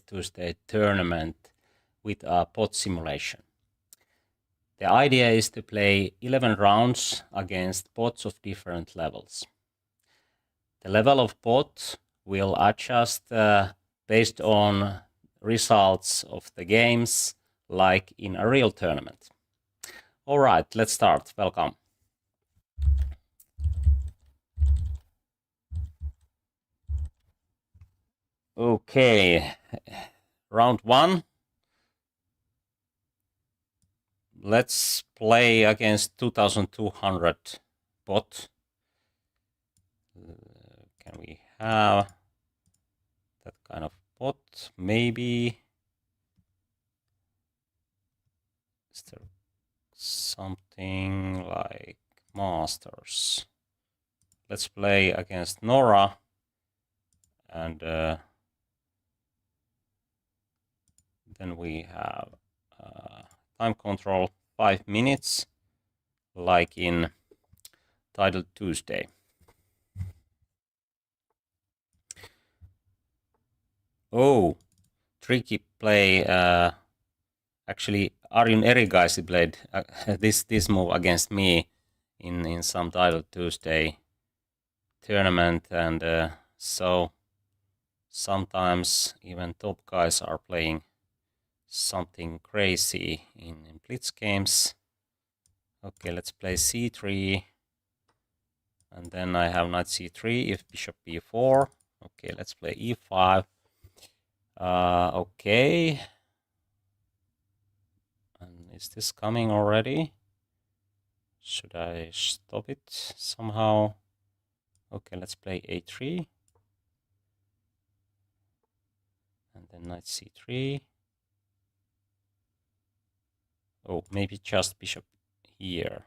Tuesday tournament with a pot simulation. The idea is to play 11 rounds against pots of different levels. The level of pot will adjust based on results of the games, like in a real tournament. All right, let's start. Welcome. Okay, round one. Let's play against 2200 pot. Can we have that kind of pot? Maybe. Is there something like Masters? Let's play against Nora, and then we have time control 5 minutes, like in Title Tuesday. Oh, tricky play. Actually, Arjun Erigaisi played this move against me in some Title Tuesday tournament, and so sometimes even top guys are playing something crazy in blitz games. Okay, let's play c3, and then I have knight c3 if bishop b4. Okay, let's play e5. Okay, and is this coming already? Should I stop it somehow? Okay, let's play a3, and then knight c3. Oh, maybe just bishop here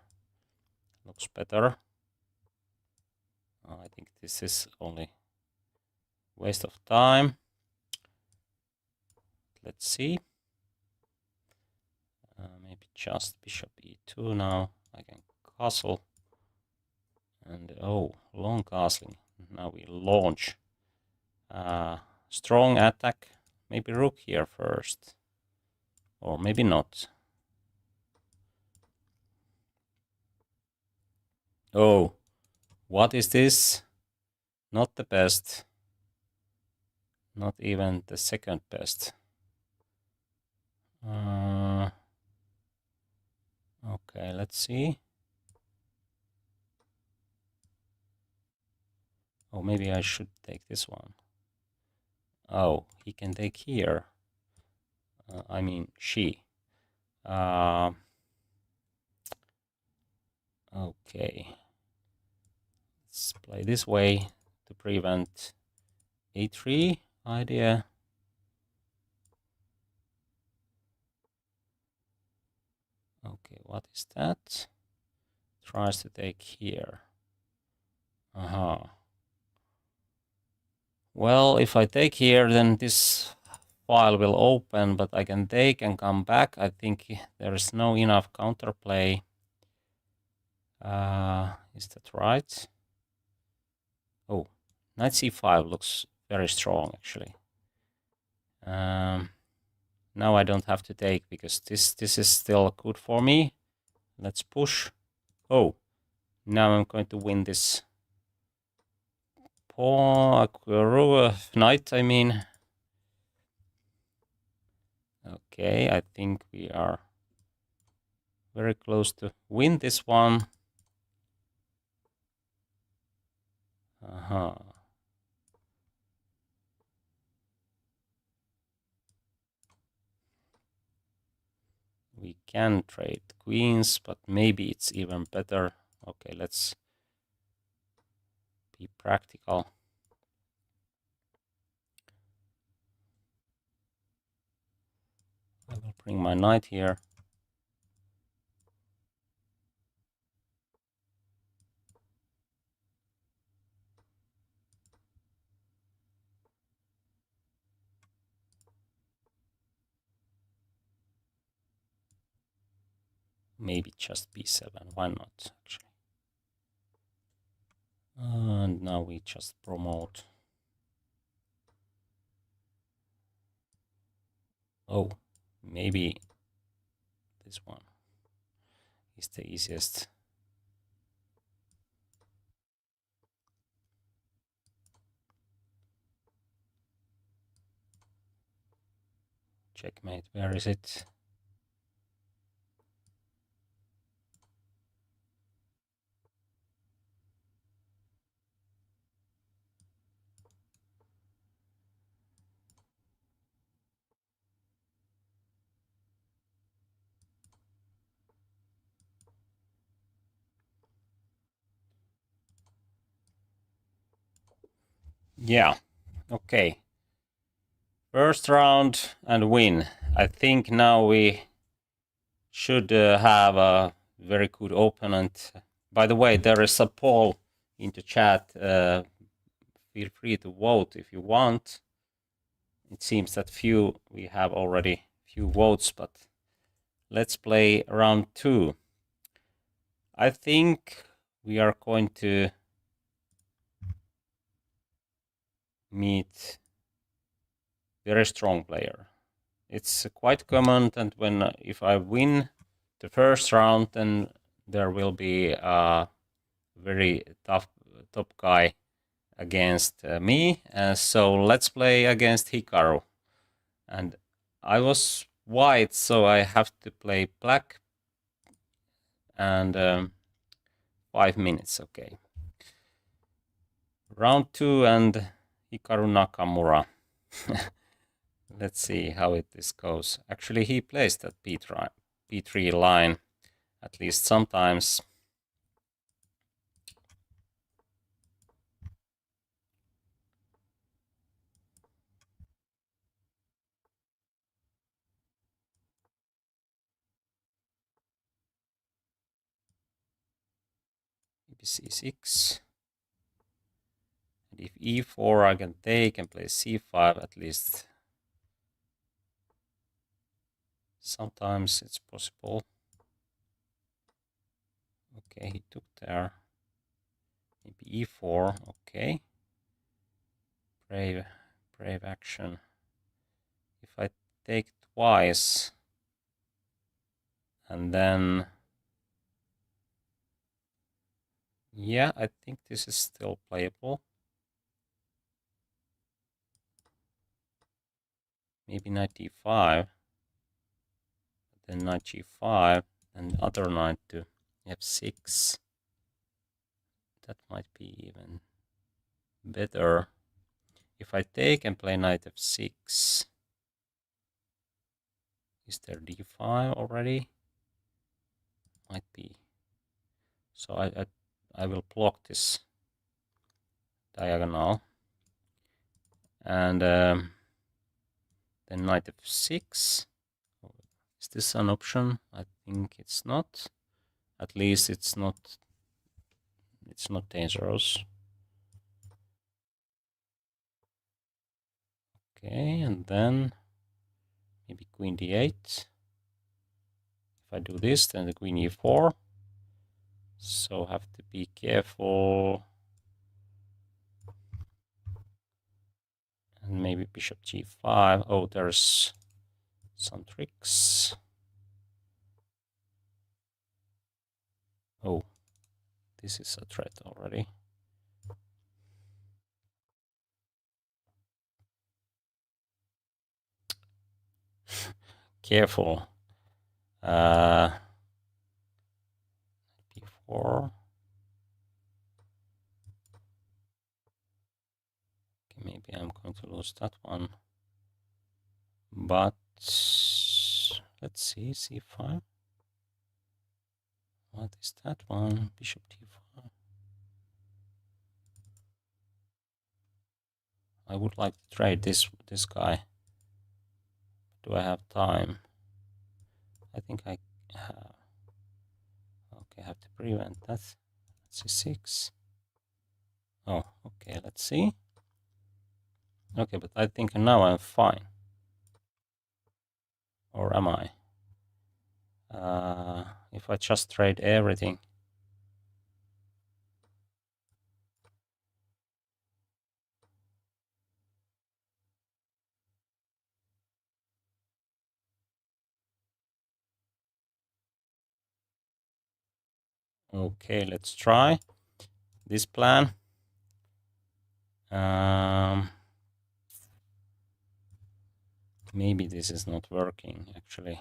looks better. I think this is only waste of time. Let's see. Maybe just bishop e2 now. I can castle. And oh, long castling. Now we launch. Strong attack. Maybe rook here first. Or maybe not. Oh, what is this? Not the best. Not even the second best. Okay, let's see. Oh, maybe I should take this one. Oh, he can take here. I mean, she. Okay. Let's play this way to prevent a3 idea. Okay, what is that? Tries to take here. Well, if I take here, then this file will open, but I can take and come back. I think there is no enough counterplay. Is that right? Oh, knight c5 looks very strong, actually. Now I don't have to take because this is still good for me. Let's push. Oh, now I'm going to win this pawn, knight, I mean. Okay, I think we are very close to win this one. We can trade queens, but maybe it's even better. Okay, let's be practical. I will bring my knight here. Maybe just b7, why not, actually. And now we just promote. Oh, maybe this one is the easiest. Checkmate, where is it? Yeah, okay. First round and win. I think now we should have a very good opponent. By the way, there is a poll in the chat. Feel free to vote if you want. It seems that we have already few votes, but let's play round 2. I think we are going to meet very strong player. It's quite common that if I win the first round, then there will be a very tough top guy against me. So let's play against Hikaru. And I was white, so I have to play black. And 5 minutes, okay. Round 2 and Hikaru Nakamura. Let's see how this goes. Actually, he plays that B3 line, at least sometimes. Maybe C6. And if E4 I can take and play C5 at least. Sometimes it's possible. Okay, he took there. Maybe E4, okay. Brave action. If I take twice and then yeah, I think this is still playable. Maybe knight d5, then knight g5, and other knight to f6. That might be even better. If I take and play knight f6, is there d5 already? Might be. So I will block this diagonal. And then knight f6. Is this an option? I think it's not. At least it's not dangerous. Okay, and then maybe queen d8. If I do this, then the queen e4. So have to be careful. And maybe bishop g5. Oh, there's some tricks. Oh, this is a threat already. Careful. D4. Okay, maybe I'm going to lose that one. But let's see, c5. What is that one? Bishop d5. I would like to trade this guy. Do I have time? I think I have. Okay, I have to prevent that. C6. Oh, okay, let's see. Okay, but I think now I'm fine. Or am I? If I just trade everything. Okay, let's try this plan. Maybe this is not working actually.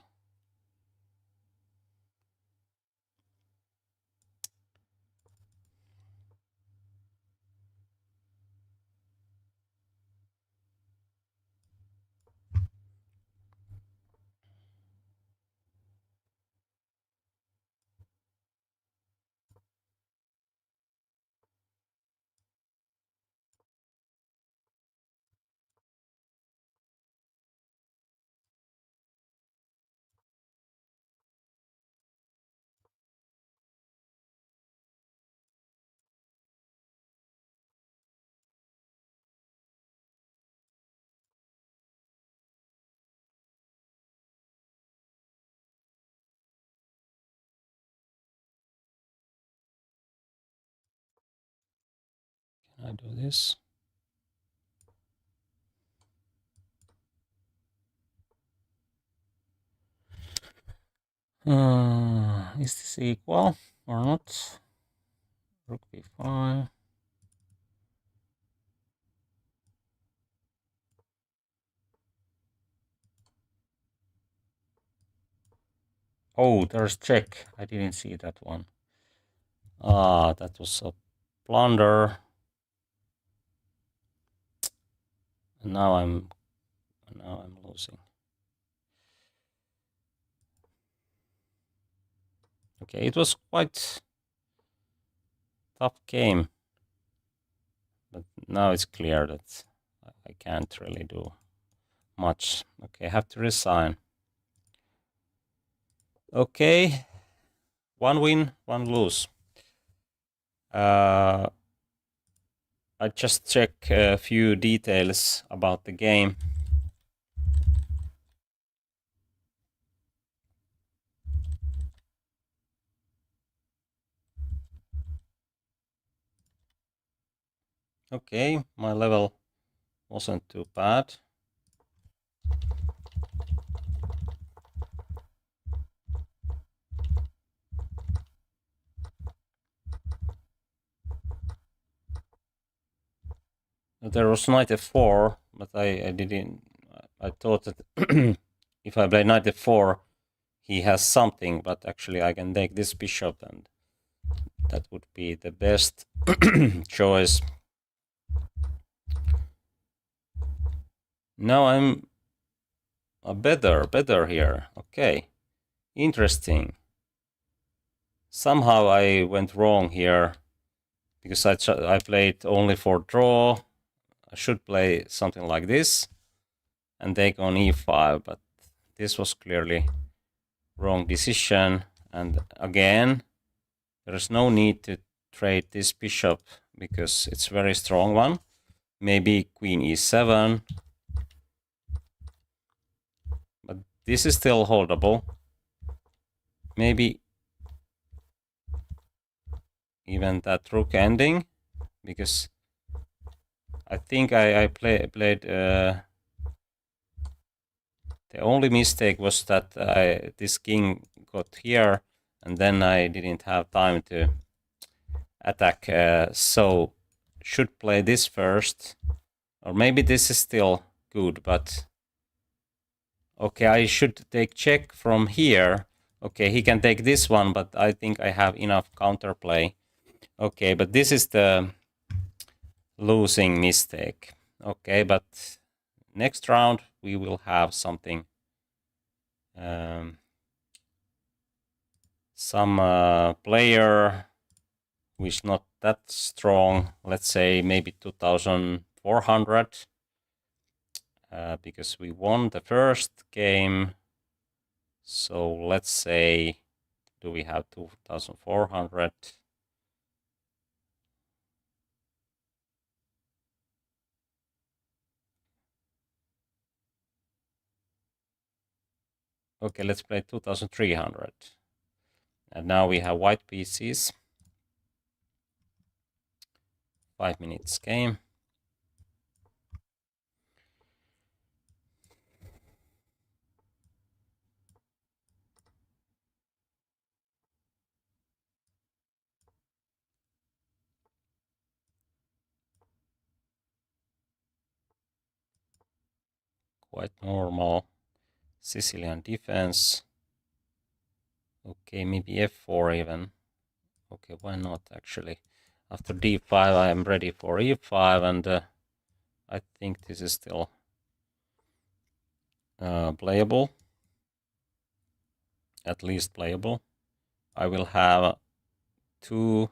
Can I do this? Is this equal or not? Rook b5. Oh, there's check. I didn't see that one. Ah, that was a blunder. And now I'm losing. Okay, it was quite tough game, but now it's clear that I can't really do much. Okay, I have to resign. Okay, one win, one lose. I just check a few details about the game. Okay, my level wasn't too bad. There was knight f4, but I didn't. I thought that if I play knight f4, he has something, but actually I can take this bishop, and that would be the best choice. Now I'm a better here. Okay, interesting. Somehow I went wrong here because I played only for draw. I should play something like this and take on e5, but this was clearly wrong decision. And again, there is no need to trade this bishop because it's a very strong one. Maybe queen e7, but this is still holdable. Maybe even that rook ending, because I think I played. The only mistake was that this king got here, and then I didn't have time to attack. So should play this first, or maybe this is still good, but okay, I should take check from here. Okay, he can take this one, but I think I have enough counterplay. Okay, but this is the losing mistake. Okay, but next round we will have something, some player who is not that strong. Let's say maybe 2,400, because we won the first game. So let's say, do we have 2,400? Okay, let's play 2,300. And now we have white pieces. 5 minutes game. quite normal. Sicilian defense. Okay, maybe f4 even. Okay, why not actually? After d5 I am ready for e5, and I think this is still playable. At least playable. I will have 2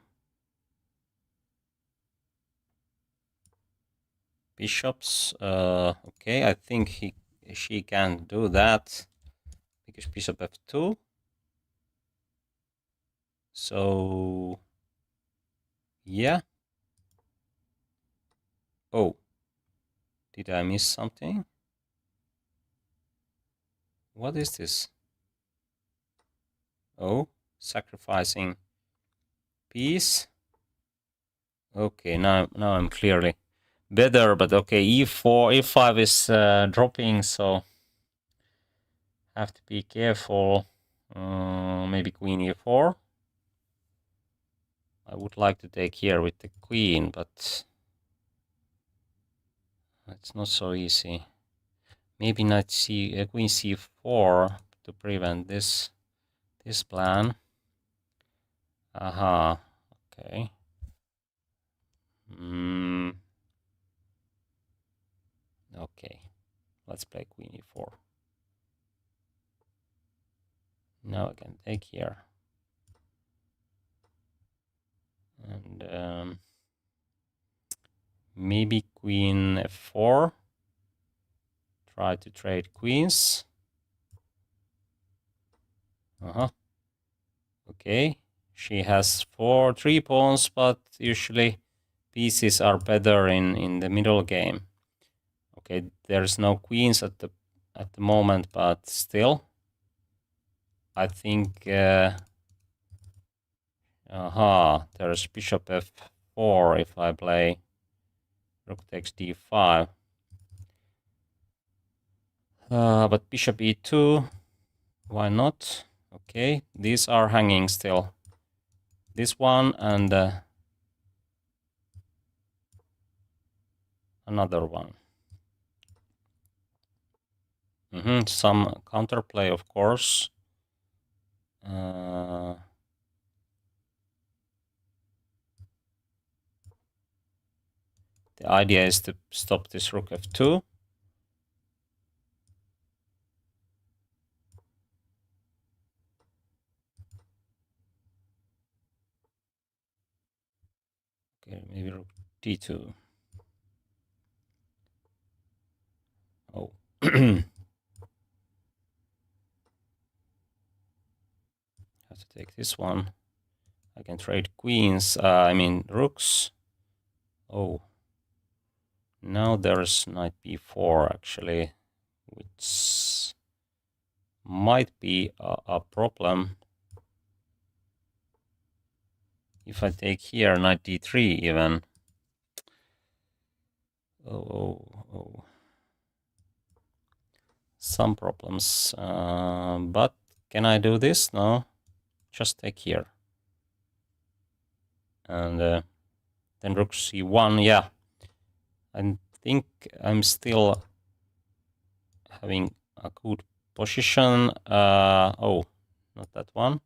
bishops. Okay, I think she can do that because bishop f2. So yeah. Oh, did I miss something? What is this? Oh, sacrificing piece. Okay, now I'm clearly better, but okay, e4, e5 is dropping, so have to be careful. Maybe queen e4. I would like to take here with the queen, but it's not so easy. Maybe knight queen c4 to prevent this plan. Aha, okay. Okay, let's play queen e4. Now I can take here. And maybe queen f4. Try to trade queens. Okay, she has 3 pawns, but usually pieces are better in the middle game. Okay, there's no queens at the moment, but still, I think. There's bishop f4 if I play rook takes d5. But bishop e2, why not? Okay, these are hanging still. This one and another one. Some counterplay, of course. The idea is to stop this rook f2. Okay, maybe rook d2. Oh. Have to take this one. I can trade queens, I mean rooks. Oh. Now there's knight b4 actually, which might be a problem. If I take here knight d3 even. Oh. Some problems. But can I do this? No. Just take here. And then rook c1. Yeah. I think I'm still having a good position. Oh, not that one.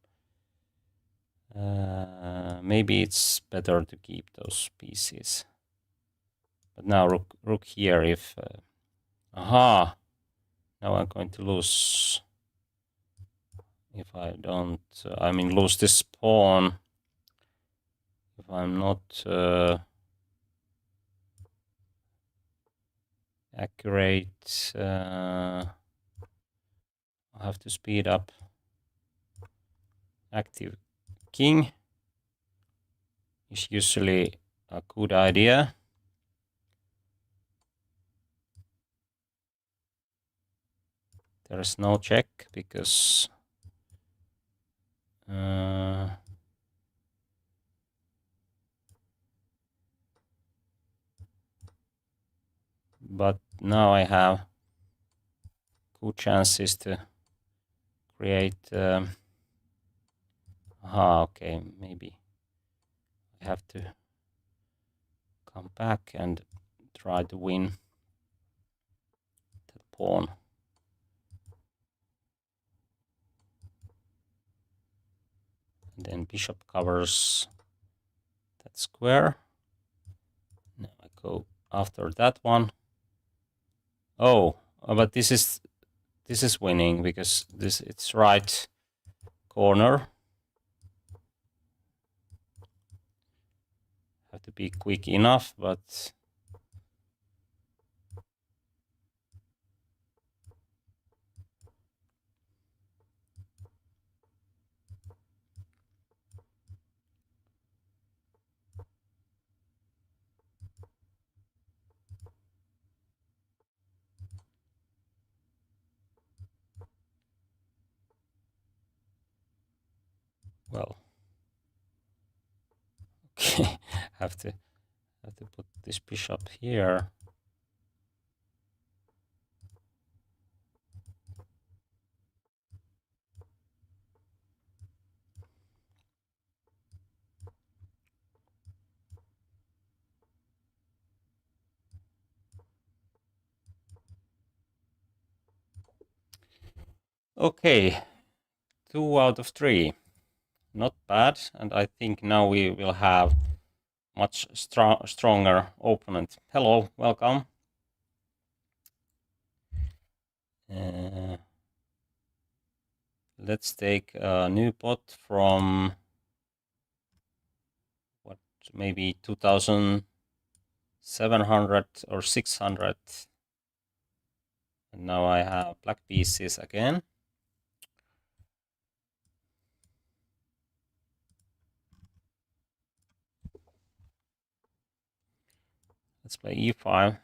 Maybe it's better to keep those pieces. But now rook here if... aha! Now I'm going to lose... if I don't... I mean lose this pawn. If I'm not... accurate... I have to speed up. Active king is usually a good idea. There is no check because but now I have good chances to create okay, maybe I have to come back and try to win that pawn. And then bishop covers that square. Now I go after that one. Oh, but this is winning because it's right corner. Have to be quick enough, but well, okay, have to put this bishop here. Okay, 2 out of 3. Not bad, and I think now we will have much stronger opponent. Hello, welcome. Let's take a new pot from what, maybe 2,700 or 600. And now I have black pieces again. Let's play e5.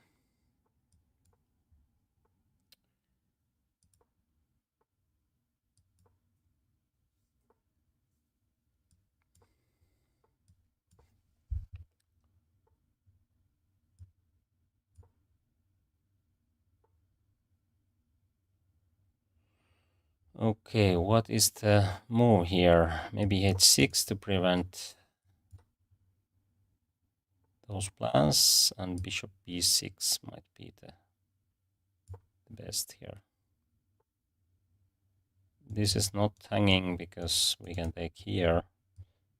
Okay, what is the move here? Maybe h6 to prevent those plans, and bishop b6 might be the best here. This is not hanging because we can take here.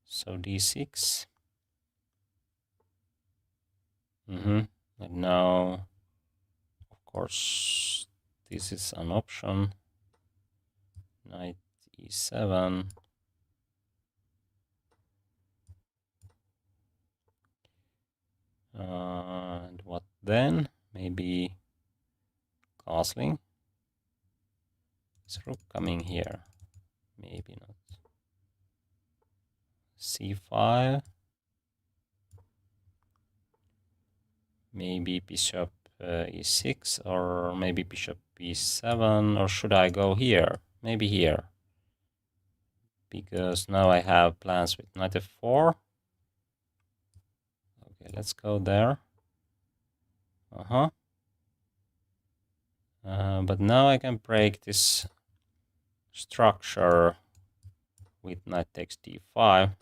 So d6. And now, of course, this is an option. Knight e7. And what then? Maybe castling. Is rook coming here? Maybe not. c5. Maybe bishop e6, or maybe bishop b7, or should I go here? Maybe here. Because now I have plans with knight f4. Okay, let's go there. But now I can break this structure with knight takes d5.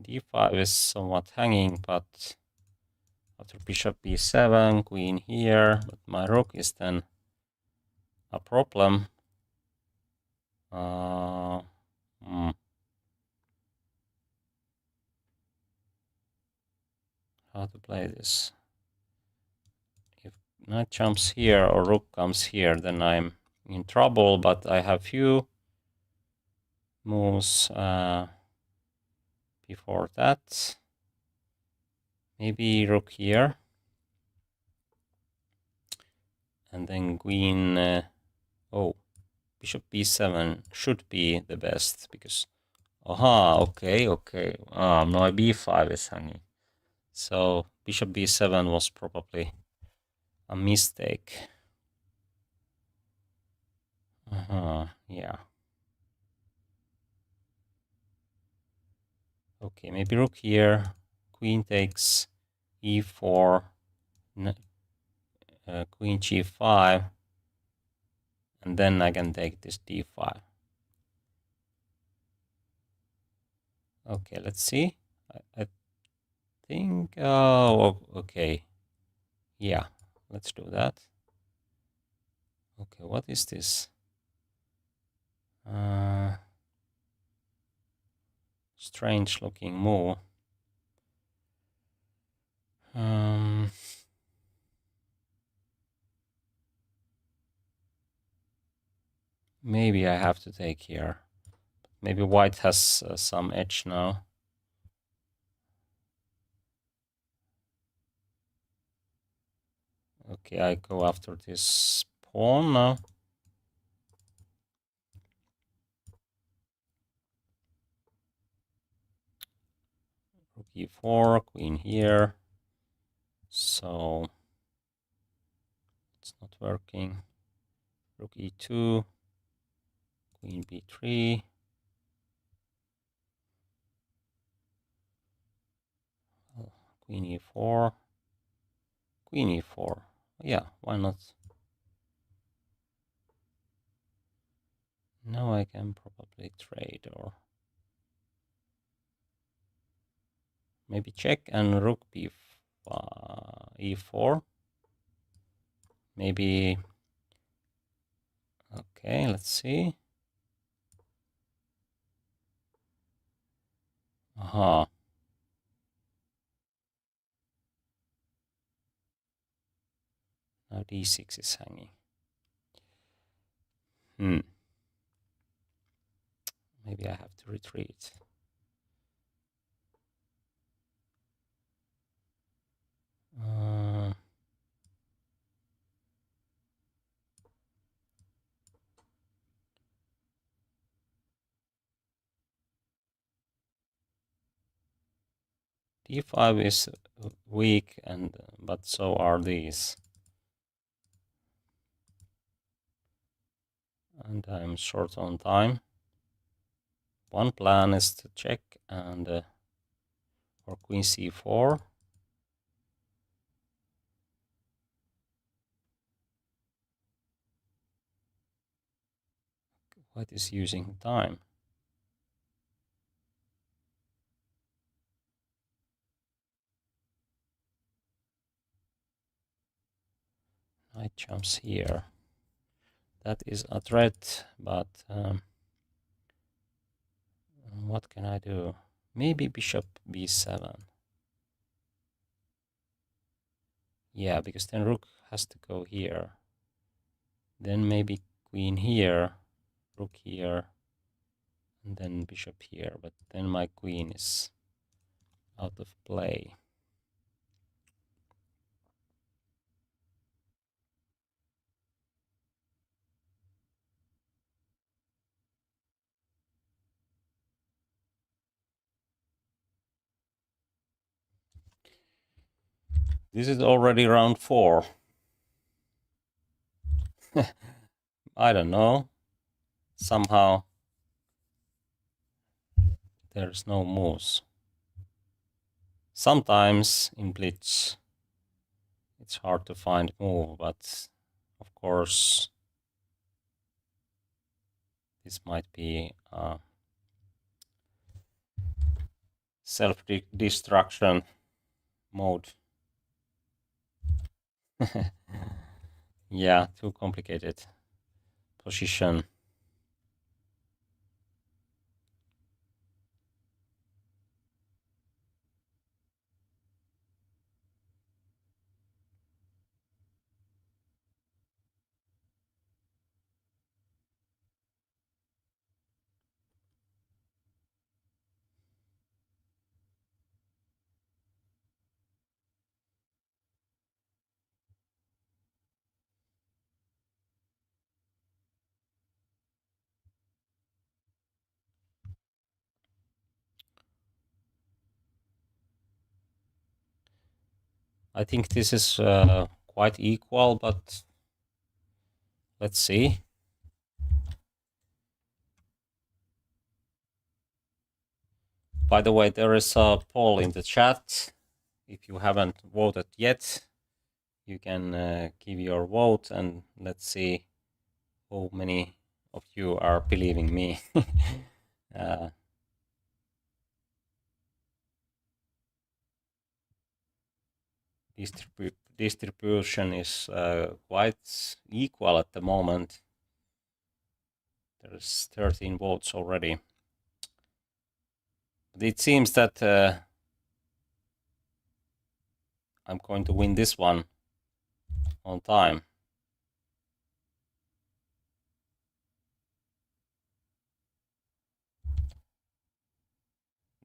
D5 is somewhat hanging, but after bishop b7, queen here, but my rook is then a problem. How to play this? If knight jumps here or rook comes here, then I'm in trouble, but I have few moves before that. Maybe rook here. And then queen, bishop b7 should be the best because, okay. My b5 is hanging. So bishop b7 was probably a mistake. Yeah. Okay, maybe rook here, queen takes e4, queen g5, and then I can take this d5. Okay, let's see. I think, okay. Yeah, let's do that. Okay, what is this? Strange looking move. Maybe I have to take here. Maybe white has some edge now. Okay, I go after this pawn now. Rook e4, queen here. So it's not working. Rook e2, queen b3. Queen e4, queen e4. Yeah, why not? Now I can probably trade, or maybe check and rook e4. Maybe. Okay, let's see. Aha. Now d6 is hanging. Maybe I have to retreat. d5 is weak, but so are these. And I'm short on time. One plan is to check and or queen c4. White is using time. Knight jumps here. That is a threat, but what can I do? Maybe bishop b7. Yeah, because then rook has to go here. Then maybe queen here, rook here, and then bishop here. But then my queen is out of play. This is already round 4. I don't know. Somehow there's no moves. Sometimes in blitz it's hard to find move, but of course this might be self-destruction mode. Yeah, too complicated position. I think this is quite equal, but let's see. By the way, there is a poll in the chat. If you haven't voted yet, you can give your vote, and let's see how many of you are believing me. distribution is quite equal at the moment. There's 13 votes already. But it seems that I'm going to win this one on time.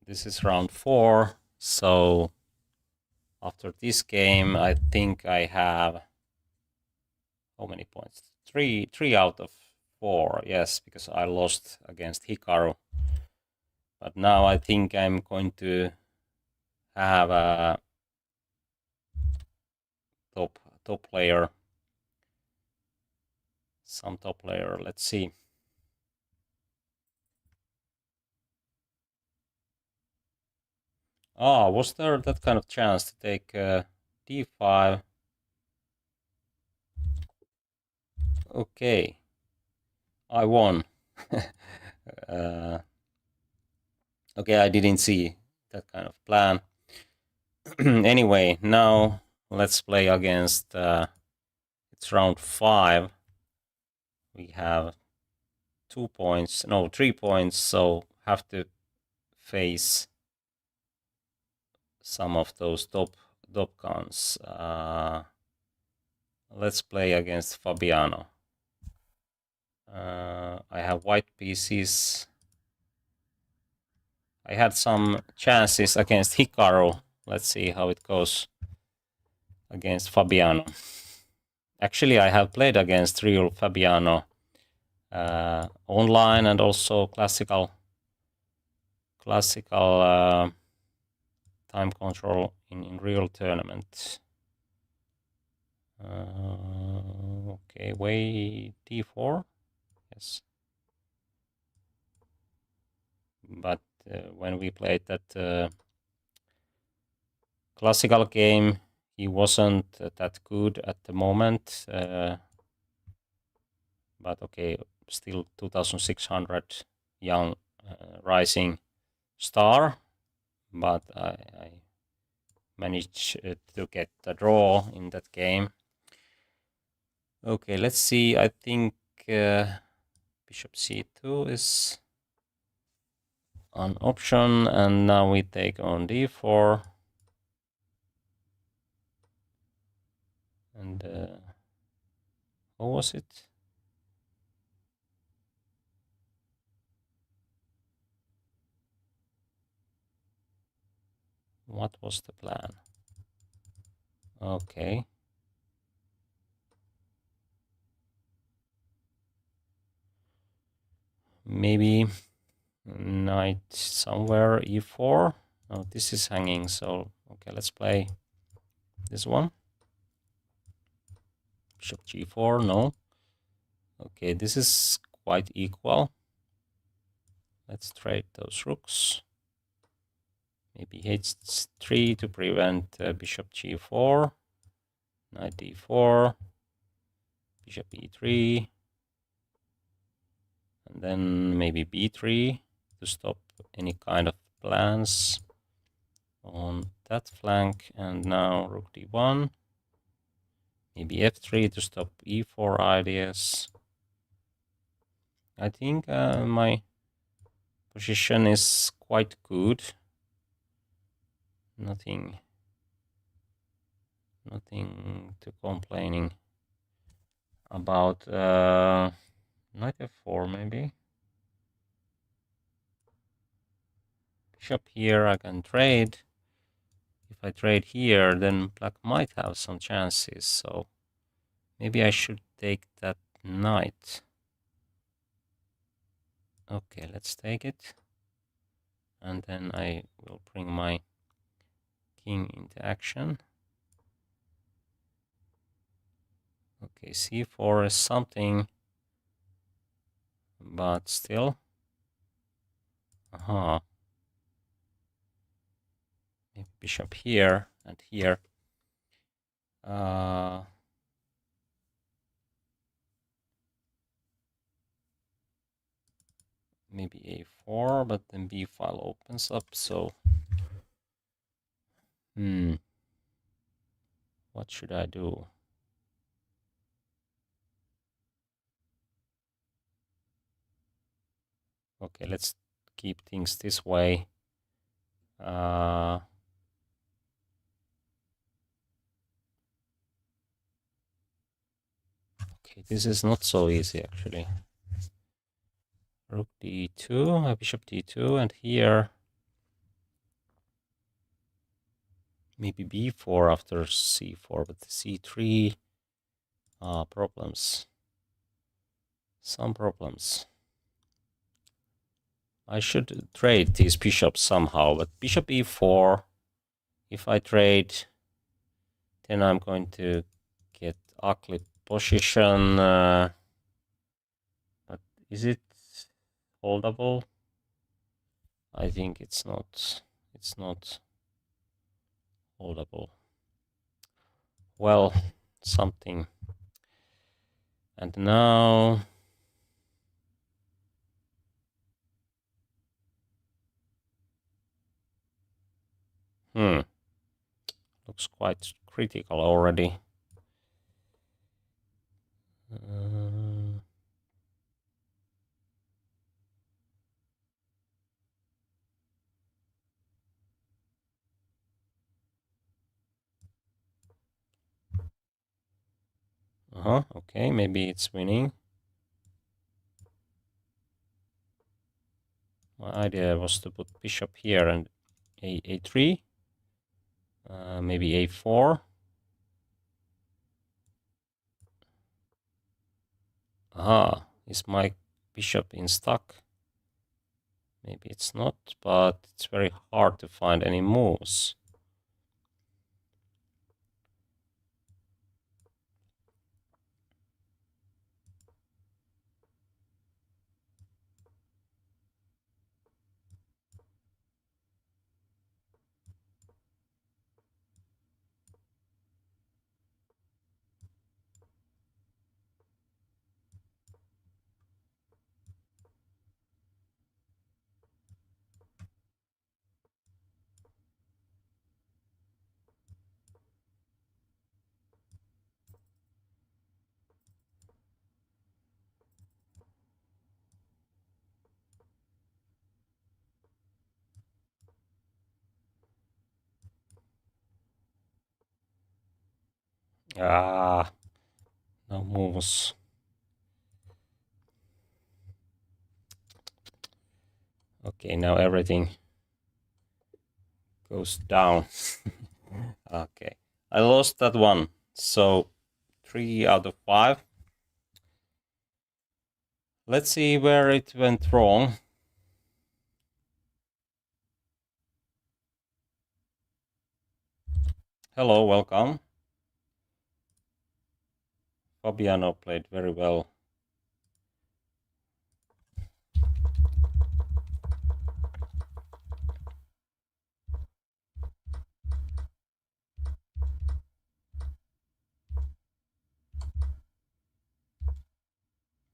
This is round 4, so after this game, I think I have how many points? Three out of 4. Yes, because I lost against Hikaru. But now I think I'm going to have a top player. Some top player. Let's see. Ah, was there that kind of chance to take d5? Okay, I won. Okay, I didn't see that kind of plan. Anyway, now let's play against. It's round 5. We have 2 points, no, 3 points, so have to face some of those top guns. Let's play against Fabiano. I have white pieces. I had some chances against Hikaru. Let's see how it goes against Fabiano. Actually, I have played against real Fabiano online and also classical time control in real tournament. Okay, way d4. Yes. But when we played that classical game, he wasn't that good at the moment. But okay, still 2600 young rising star. But I managed to get a draw in that game. Okay, let's see. I think bishop c2 is an option, and now we take on d4. And how was it? What was the plan? Okay. Maybe knight somewhere, e4. No, this is hanging, so okay, let's play this one. Bishop g4, no. Okay, this is quite equal. Let's trade those rooks. Maybe h3 to prevent bishop g4. Knight d4. Bishop e3. And then maybe b3 to stop any kind of plans on that flank. And now rook d1. Maybe f3 to stop e4 ideas. I think my position is quite good. Nothing to complaining about. Knight f4 maybe. Bishop here I can trade. If I trade here, then black might have some chances. So maybe I should take that knight. Okay, let's take it. And then I will bring my king into action. Okay, c4 is something, but still. Aha. Maybe bishop here and here. Maybe a4, but then b file opens up, so What should I do? Okay, let's keep things this way. Okay, this is not so easy actually. Rook d2, bishop d2, and here maybe b4 after c4, but c3, problems. Some problems. I should trade these bishops somehow, but bishop e4, if I trade, then I'm going to get ugly position. But is it holdable? I think it's not. It's not holdable. Well, something. And now looks quite critical already. Okay, maybe it's winning. My idea was to put bishop here and a3, maybe a4. Aha, is my bishop in stuck? Maybe it's not, but it's very hard to find any moves. Ah, no moves. Okay, now everything goes down. Okay, I lost that one. So 3 out of 5. Let's see where it went wrong. Hello, welcome. Fabiano played very well.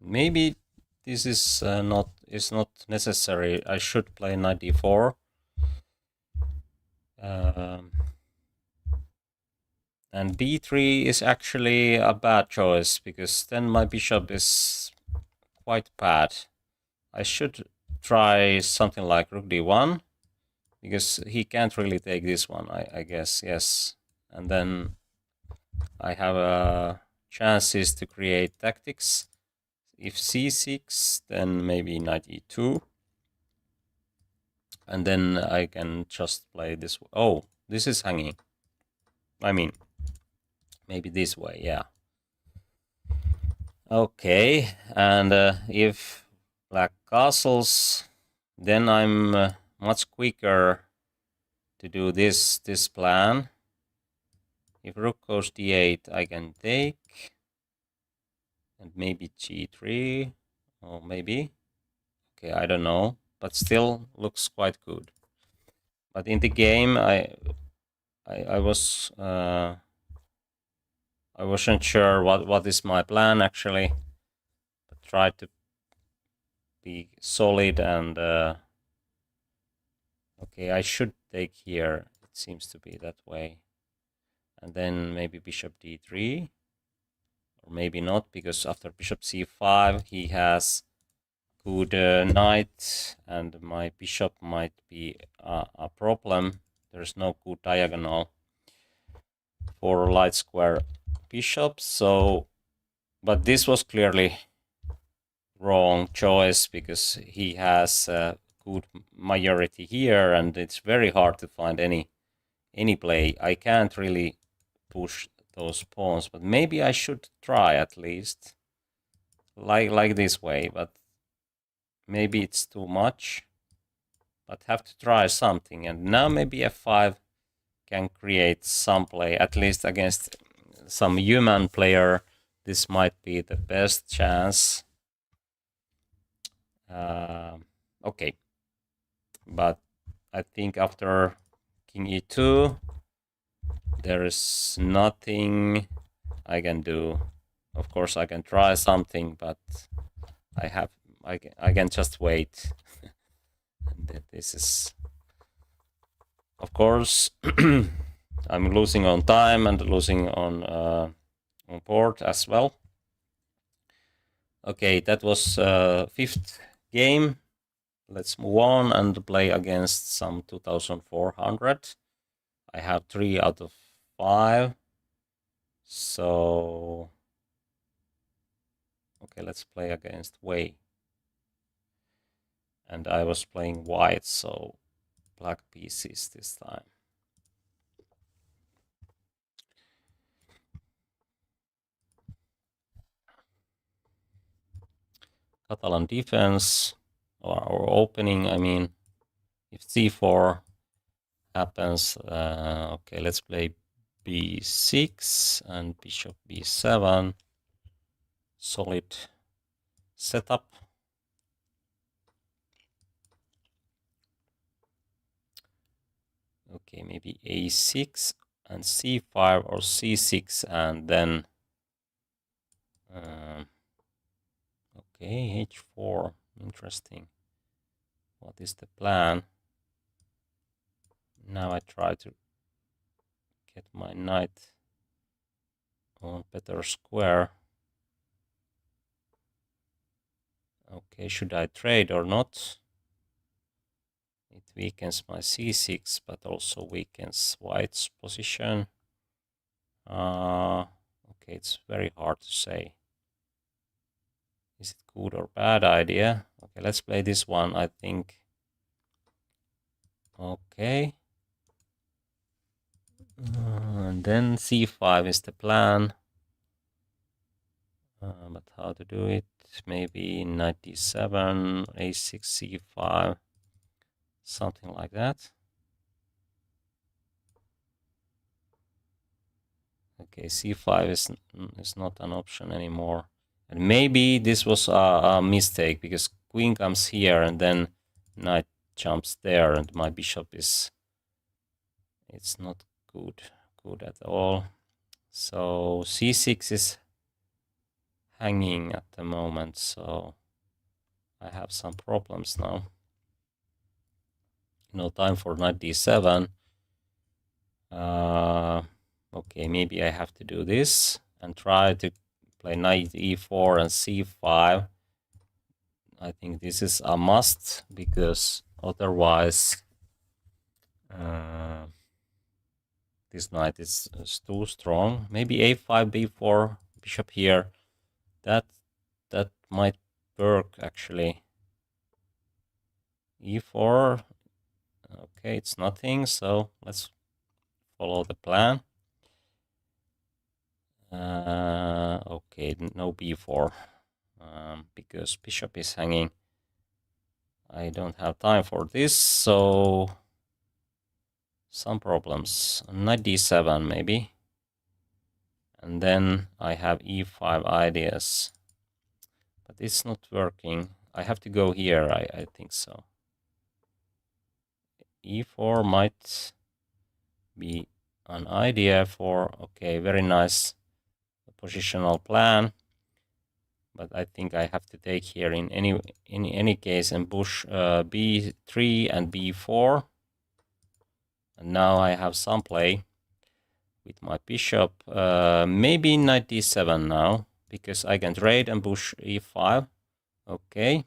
Maybe this is not necessary. I should play knight d4. And b3 is actually a bad choice, because then my bishop is quite bad. I should try something like rook d1, because he can't really take this one, I guess, yes. And then I have chances to create tactics. If c6, then maybe knight e2. And then I can just play this. Oh, this is hanging. I mean, maybe this way, yeah. Okay, and if black castles, then I'm much quicker to do this plan. If rook goes d8, I can take, and maybe g3, or maybe. Okay, I don't know, but still looks quite good. But in the game, I was I wasn't sure what is my plan actually, but tried to be solid and okay, I should take here. It seems to be that way. And then maybe bishop d3. Or maybe not, because after bishop c5 he has good knight, and my bishop might be a problem. There's no good diagonal for light square bishop, so but this was clearly wrong choice because he has a good majority here, and it's very hard to find any play. I can't really push those pawns, but maybe I should try at least like this way, but maybe it's too much, but have to try something. And now maybe f5 can create some play, at least against some human player. This might be the best chance. Okay, but I think after king e2 there is nothing I can do. Of course I can try something, but I can just wait. And this is, of course, I'm losing on time and losing on board as well. Okay, that was fifth game. Let's move on and play against some 2400. I have 3 out of 5. So, okay, let's play against Wei. And I was playing white, so black pieces this time. Catalan defense, or opening, I mean, if c4 happens, okay, let's play b6 and bishop b7. Solid setup. Okay, maybe a6 and c5 or c6, and then okay, h4. Interesting. What is the plan? Now I try to get my knight on better square. Okay, should I trade or not? It weakens my c6, but also weakens white's position. Okay, it's very hard to say. Is it good or bad idea? Okay, let's play this one, I think. Okay. And then c5 is the plan. But how to do it? Maybe knight d7, a6, c5, something like that. Okay, c5 is not an option anymore. And maybe this was a mistake, because queen comes here and then knight jumps there, and my bishop is, it's not good at all. So c6 is hanging at the moment, so I have some problems now. No time for knight d7. Okay, maybe I have to do this and try to play knight e4 and c5. I think this is a must, because otherwise this knight is too strong. Maybe a5, b4, bishop here. That might work actually. e4. Okay, it's nothing, so let's follow the plan. Okay, no b4, because bishop is hanging. I don't have time for this, so some problems. Knight d7 maybe. And then I have e5 ideas, but it's not working. I have to go here, I think so. e4 might be an idea for, okay, very nice positional plan, but I think I have to take here in any case and push b3 and b4. And now I have some play with my bishop. Maybe knight d7 now, because I can trade and push e5. Okay.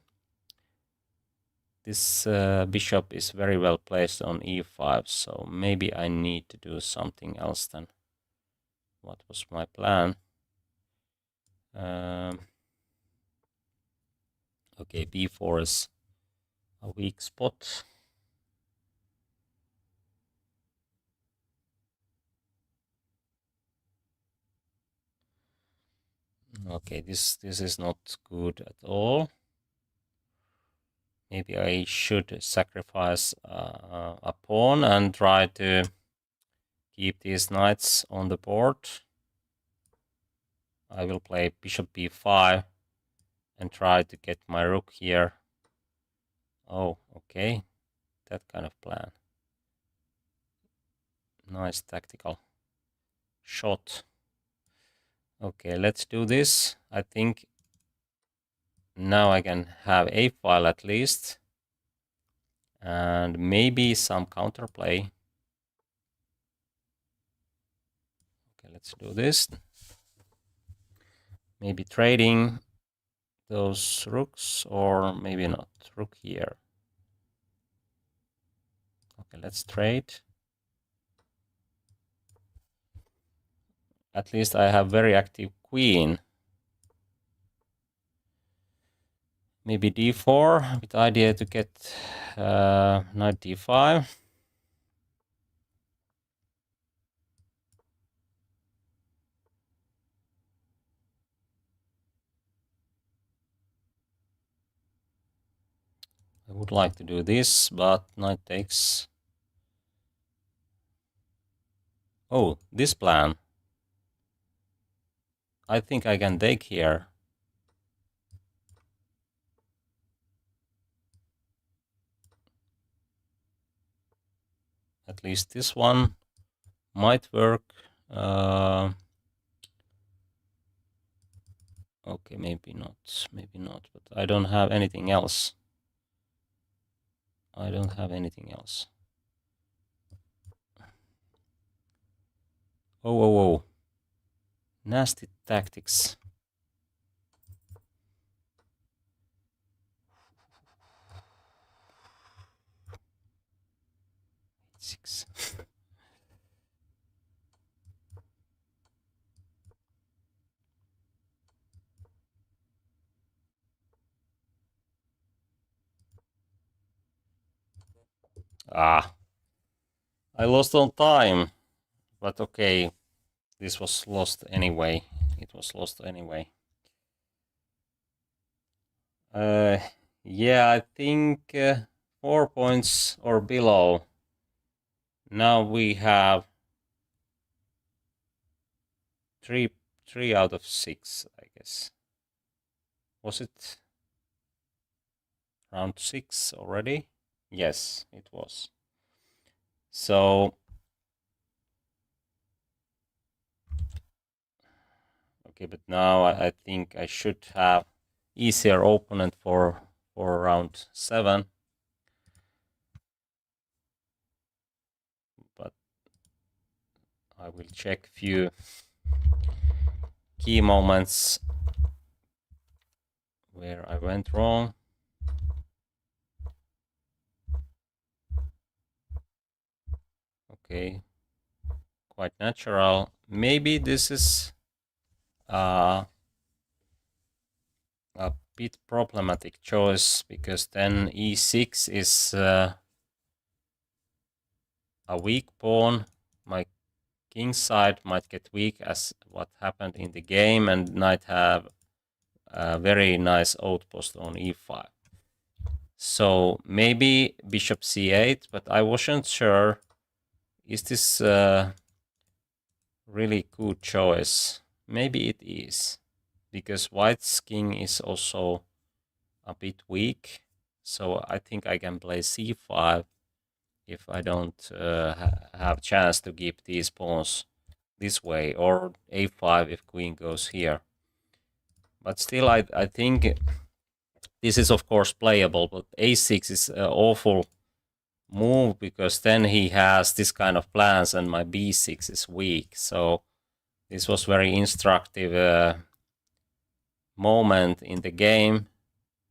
This bishop is very well placed on e5, so maybe I need to do something else then. What was my plan? Okay, b4 is a weak spot. Okay, this is not good at all. Maybe I should sacrifice a pawn and try to keep these knights on the board. I will play bishop b5 and try to get my rook here. Oh, okay. That kind of plan. Nice tactical shot. Okay, let's do this. I think now I can have a file at least. And maybe some counterplay. Okay, let's do this. Maybe trading those rooks, or maybe not. Rook here. Okay, let's trade. At least I have very active queen. Maybe d4 with the idea to get knight d5. I would like to do this, but knight takes. Oh, this plan. I think I can take here. At least this one might work. Okay, maybe not, but I don't have anything else. I don't have anything else. Oh, oh, oh. Nasty tactics. Six. Ah, I lost on time, but okay, this was lost anyway. It was lost anyway. Yeah, I think 4 points or below. Now we have three out of 6, I guess. Was it round 6 already? Yes, it was. So, okay, but now I think I should have easier opponent for round 7. But I will check few key moments where I went wrong. Okay, quite natural. Maybe this is a bit problematic choice, because then e6 is a weak pawn. My king side might get weak as what happened in the game, and knight have a very nice outpost on e5. So maybe bishop c8, but I wasn't sure. Is this really good choice? Maybe it is, because white's king is also a bit weak. So I think I can play c5 if I don't have chance to keep these pawns this way, or a5 if queen goes here. But still, I think this is of course playable, but a6 is awful move, because then he has this kind of plans and my b6 is weak. So this was very instructive moment in the game.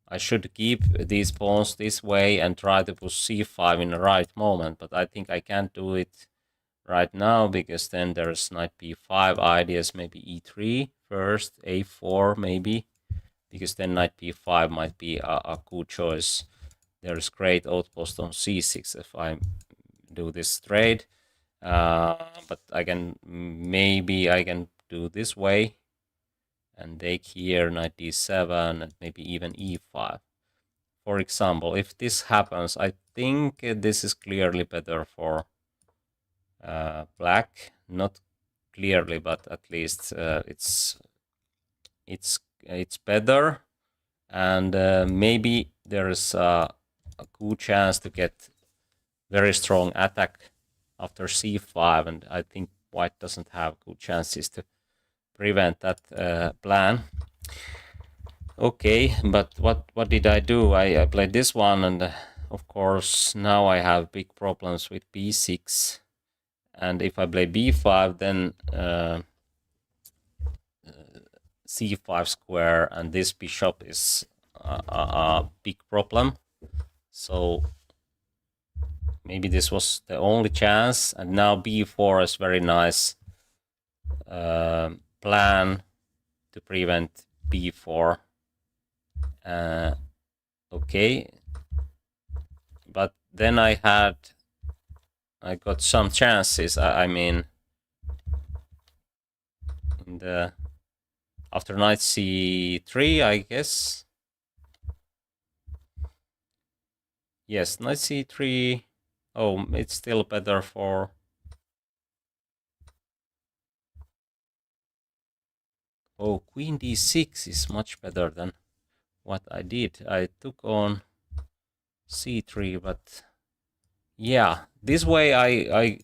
I should keep these pawns this way and try to push c5 in the right moment, but I think I can't do it right now, because then there's knight b5 ideas, maybe e3 first, a4 maybe, because then knight b5 might be a good choice. There's great outpost on c6 if I do this trade, but maybe I can do this way and take here knight d7 and maybe even e5. For example, if this happens, I think this is clearly better for black. Not clearly, but at least it's better, and maybe there's a good chance to get very strong attack after c5, and I think white doesn't have good chances to prevent that plan. Okay, but what did I do? I played this one, and of course now I have big problems with b6, and if I play b5, then c5 square, and this bishop is a big problem. So maybe this was the only chance, and now b4 is very nice plan to prevent b4. Okay, but then I got some chances. I mean, in the after knight c3, I guess. Yes, knight c3. Oh, it's still better for... Oh, queen d6 is much better than what I did. I took on c3, but yeah, this way I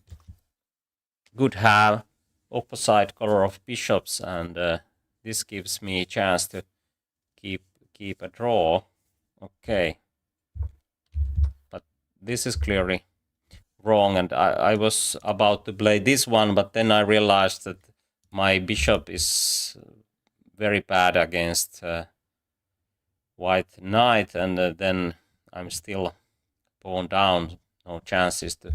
could have opposite color of bishops, and this gives me a chance to keep a draw. Okay, but this is clearly wrong, and I was about to play this one, but then I realized that my bishop is very bad against white knight, and then I'm still pawn down, no chances to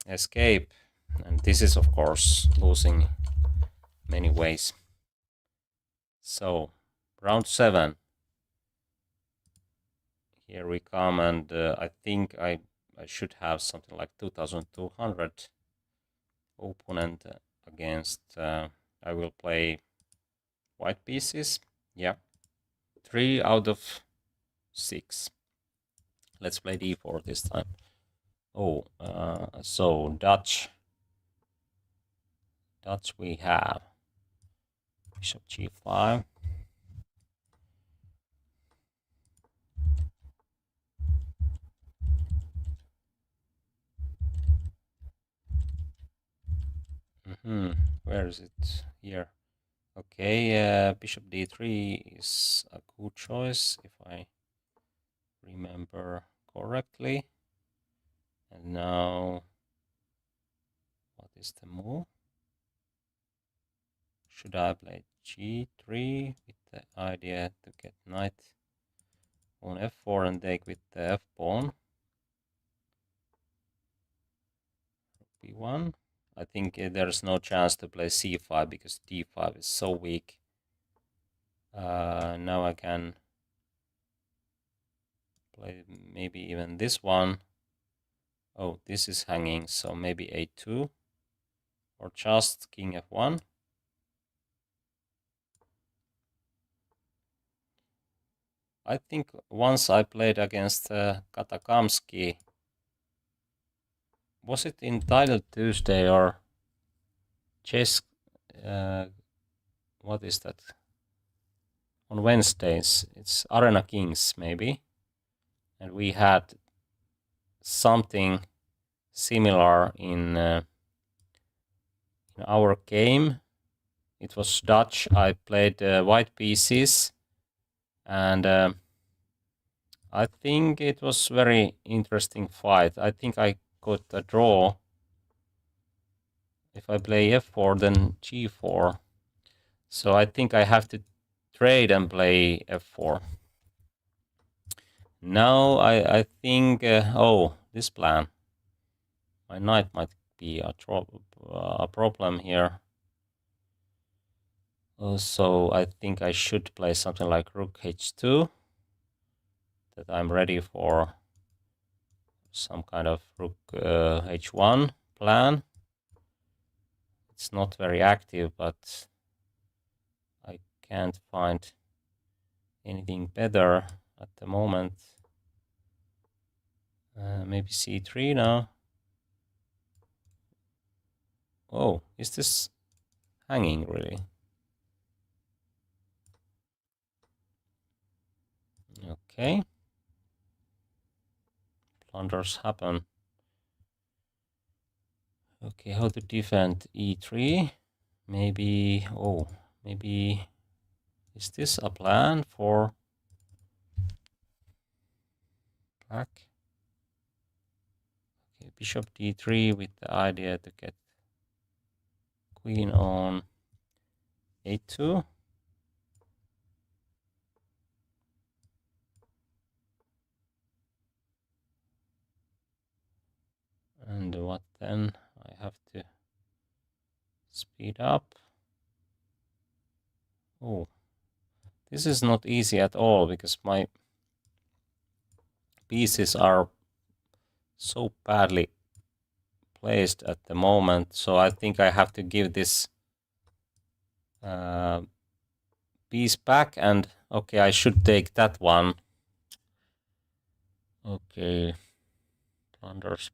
escape, and this is of course losing many ways. So round 7, here we come, and I think I should have something like 2200 opponent against I will play white pieces. Yeah, 3 out of 6. Let's play d4 this time. Oh, so Dutch we have bishop g5. Where is it? Here. Okay, bishop d3 is a good choice if I remember correctly. And now, what is the move? Should I play g3 with the idea to get knight on f4 and take with the f pawn? b1. I think there's no chance to play c5 because d5 is so weak. Now I can play maybe even this one. Oh, this is hanging, so maybe a2 or just king f1. I think once I played against Katakamsky. Was it in Title Tuesday or chess? What is that? On Wednesdays, it's Arena Kings maybe, and we had something similar in our game. It was Dutch. I played white pieces, and I think it was very interesting fight. I think I got a draw. If I play f4, then g4. So I think I have to trade and play f4. Now I think, oh, this plan. My knight might be a problem here. So I think I should play something like rook h2. That I'm ready for some kind of rook h1 plan. It's not very active, but I can't find anything better at the moment. Maybe c3 now. Oh, is this hanging really? Okay. Blunders happen. Okay, how to defend e3? Maybe, oh, maybe, is this a plan for black? Okay, bishop d3 with the idea to get queen on a2. And what then? I have to speed up. Oh, this is not easy at all because my pieces are so badly placed at the moment. So I think I have to give this piece back, and okay, I should take that one. Okay, blunders.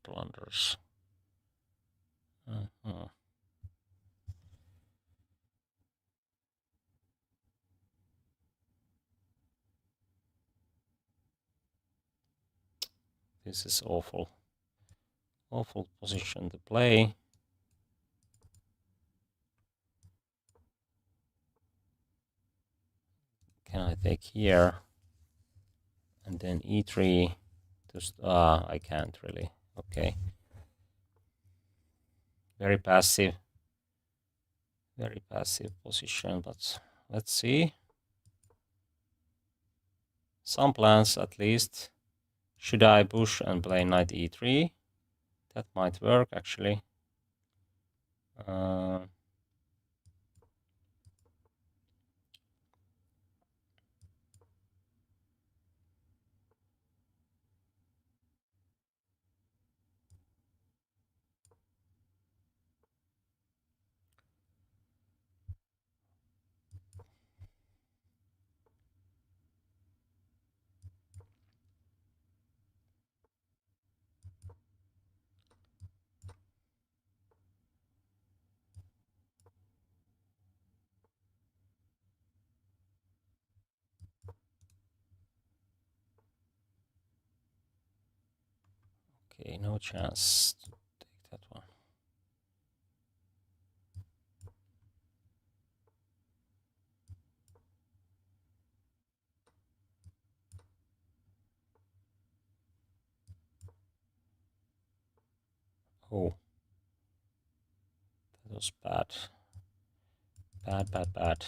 This is awful position to play. Can I take here and then e3? I can't really. Okay. Very passive position, but let's see. Some plans at least. Should I push and play knight e3? That might work actually. Okay, no chance to take that one. Oh, that was bad. Bad.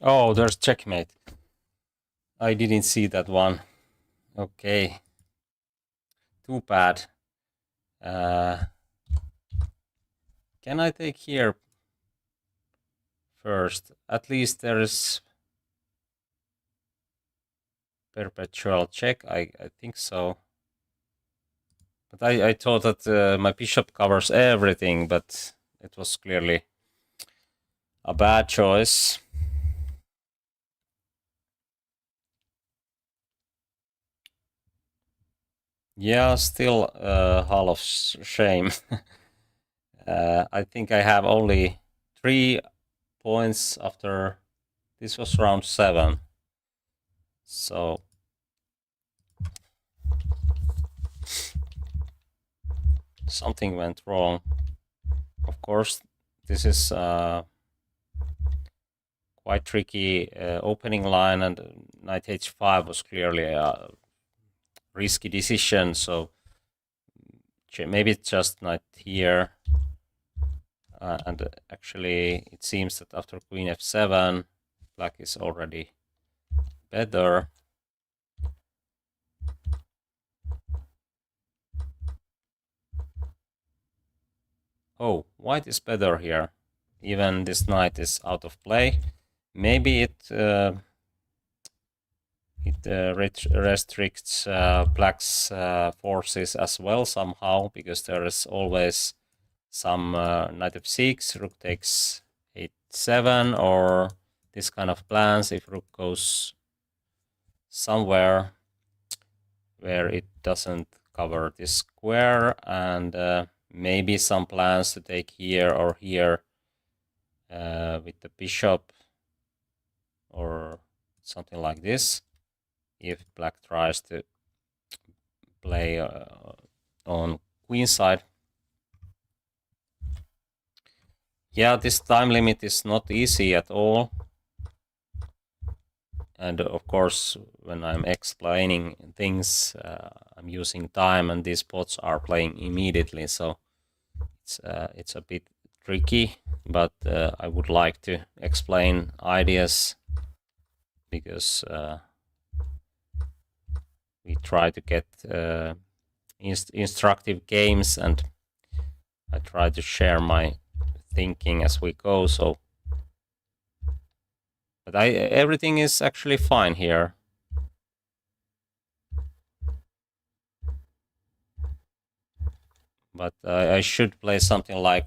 Oh, there's checkmate. I didn't see that one. Okay. Too bad. Can I take here first? At least there is perpetual check. I think so. But I thought that my bishop covers everything, but it was clearly a bad choice. Yeah, still Hall of Shame. I think I have only 3 points after this was round 7. So something went wrong. Of course, this is quite tricky opening line, and knight h5 was clearly a risky decision. So maybe it's just knight here. And actually, it seems that after queen f7, black is already better. Oh, white is better here. Even this knight is out of play. Maybe it restricts black's forces as well somehow, because there is always some knight f6, rook takes h7, or this kind of plans if rook goes somewhere where it doesn't cover this square, and maybe some plans to take here or here with the bishop or something like this, if black tries to play on queen side. Yeah, this time limit is not easy at all. And of course, when I'm explaining things, I'm using time, and these pots are playing immediately, so it's a bit tricky. But I would like to explain ideas, because we try to get instructive games, and I try to share my thinking as we go. So, but everything is actually fine here. But I should play something like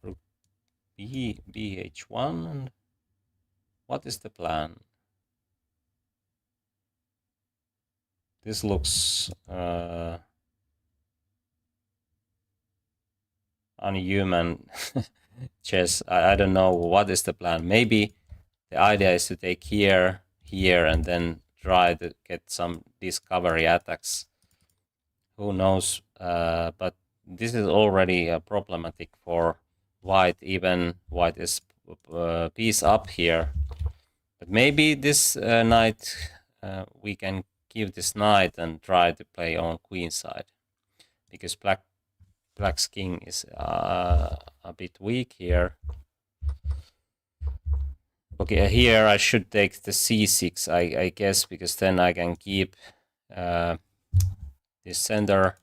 rook bh1, and what is the plan? This looks unhuman. Chess. I don't know what is the plan. Maybe the idea is to take here, here, and then try to get some discovery attacks. Who knows? But this is already problematic for white. Even white is piece up here. But maybe this knight, we can give this knight and try to play on queen side, because black's king is a bit weak here. Okay, here I should take the c6, I guess, because then I can keep this center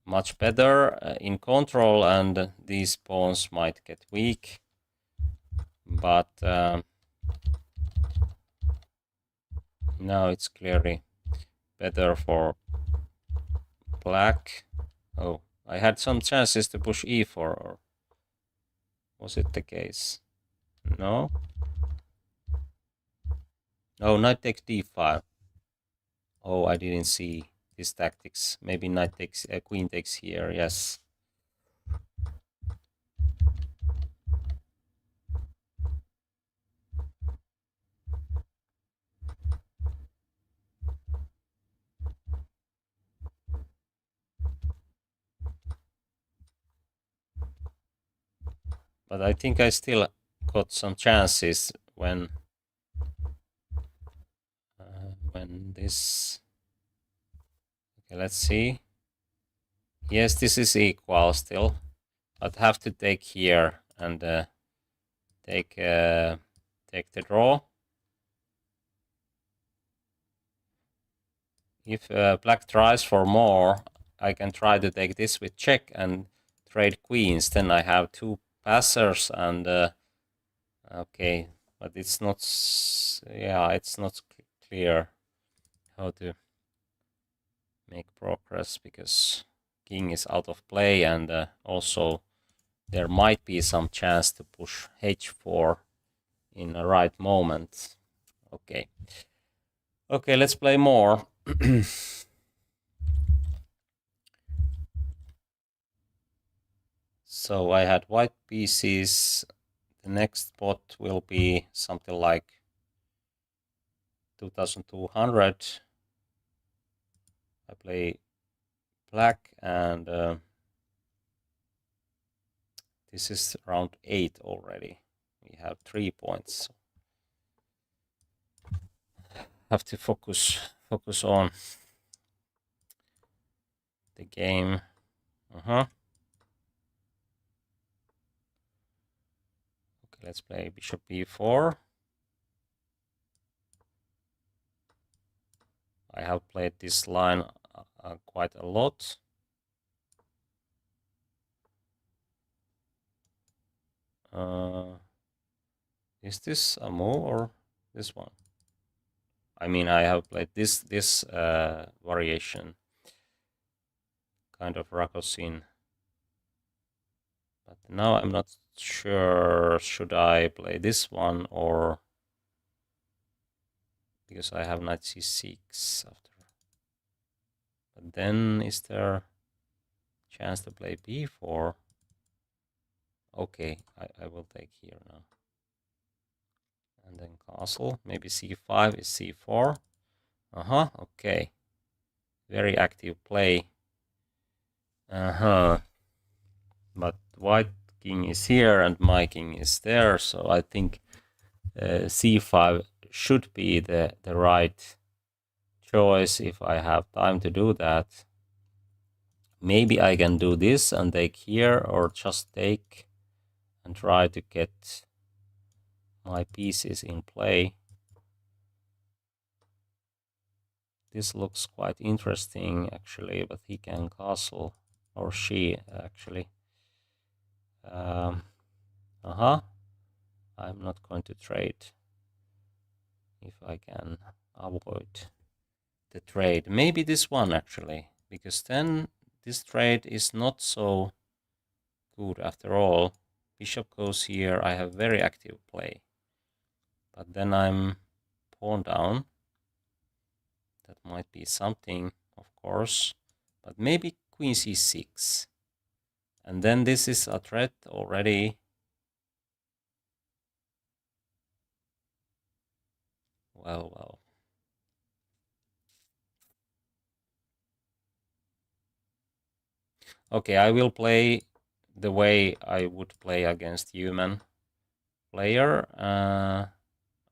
much better in control, and these pawns might get weak. But now it's clearly better for black. Oh, I had some chances to push e4, or was it the case? No. Oh, knight takes d5. Oh, I didn't see these tactics. Maybe knight takes, queen takes here. Yes. But I think I still got some chances when this. Okay, let's see. Yes, this is equal still, but have to take here and take the draw. If black tries for more, I can try to take this with check and trade queens. Then I have 2 passers, and okay, but it's not. Yeah, it's not clear how to make progress, because king is out of play, and also there might be some chance to push h4 in the right moment. Okay, let's play more. So I had white pieces. The next spot will be something like 2200. I play black, and this is round 8 already. We have 3 points. Have to focus on the game. Okay, let's play bishop b4. I have played this line quite a lot. Is this a move or this one? I mean, I have played this variation, kind of Rakosin. But now I'm not sure, should I play this one or... because I have knight c6 after. But then is there chance to play b4? Okay, I will take here now. And then castle, maybe c5 is c4. Okay. Very active play. But white king is here and my king is there, so I think c5 should be the right choice if I have time to do that. Maybe I can do this and take here, or just take and try to get my pieces in play. This looks quite interesting actually, but he can castle, or she actually. I'm not going to trade if I can avoid the trade. Maybe this one actually, because then this trade is not so good after all. Bishop goes here, I have very active play. But then I'm pawn down. That might be something, of course. But maybe queen c6. And then this is a threat already. Well. Okay, I will play the way I would play against human player.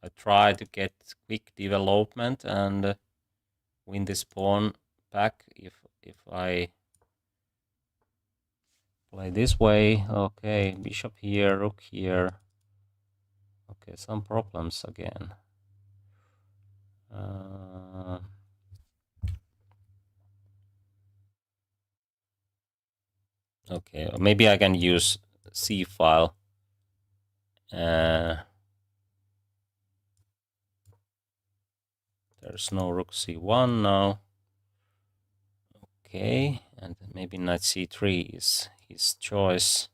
I try to get quick development and win this pawn back if I play this way. Okay, bishop here, rook here. Okay, some problems again. Okay, maybe I can use C file. There's no rook c1 now. Okay, and maybe knight c3 is his choice.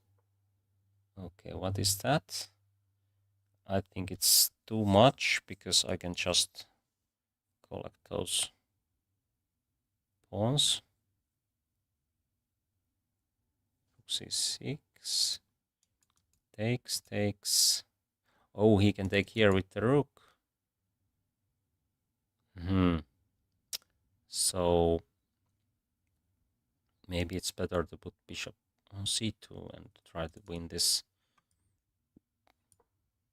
Okay, what is that? I think it's too much because I can just collect those pawns. Rook c6. Takes. Oh, he can take here with the rook. So maybe it's better to put bishop on c2 and try to win this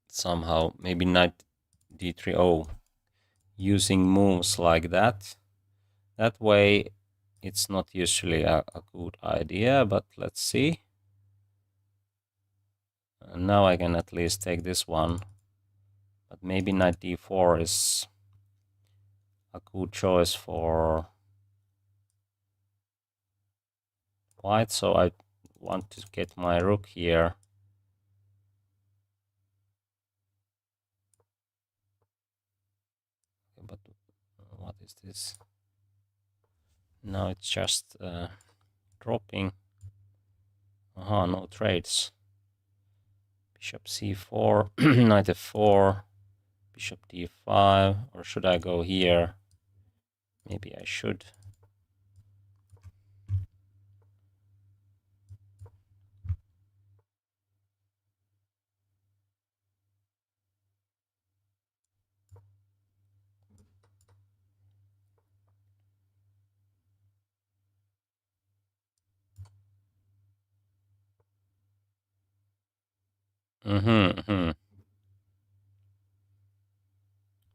somehow. Maybe knight d3. Oh, using moves like that. That way it's not usually a good idea, but let's see. And now I can at least take this one. But maybe knight d4 is a good choice for white, so I want to get my rook here. But what is this? Now it's just dropping. No trades. Bishop c4, knight f4, bishop d5, or should I go here? Maybe I should.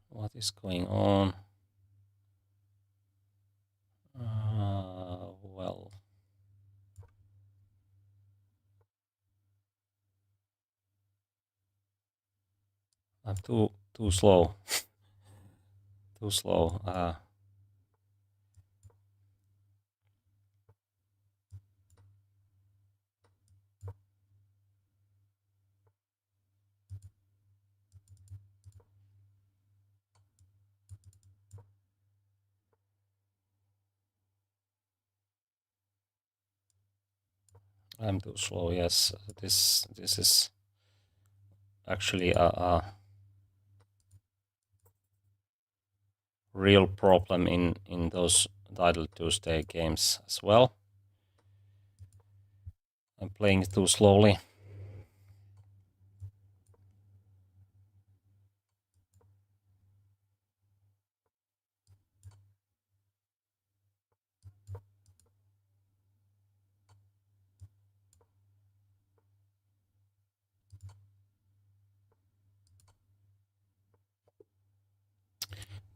What is going on? Well, I'm too slow. Too slow. I'm too slow. Yes, this is actually a real problem in those Title Tuesday games as well. I'm playing too slowly.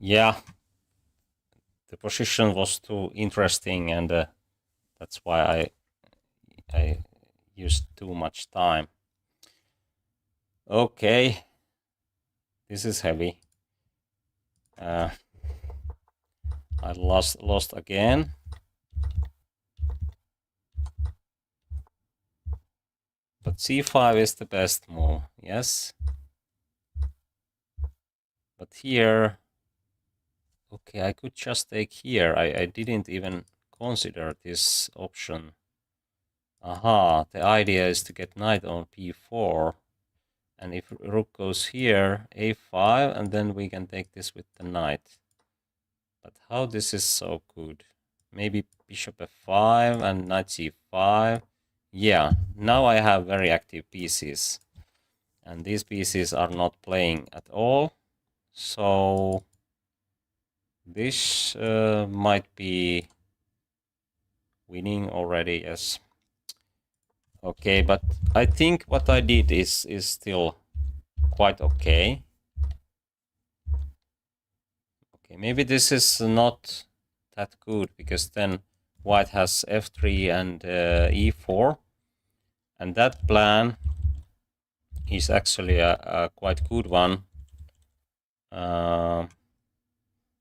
Yeah, the position was too interesting, and that's why I used too much time. Okay, this is heavy. I lost again. But c5 is the best move, yes. But here, okay, I could just take here. I didn't even consider this option. Aha, the idea is to get knight on p4. And if rook goes here, a5, and then we can take this with the knight. But how this is so good? Maybe bishop f5 and knight c5. Yeah, now I have very active pieces. And these pieces are not playing at all. So this might be winning already, yes. Okay, but I think what I did is still quite okay. Okay, maybe this is not that good, because then white has f3 and e4. And that plan is actually a quite good one.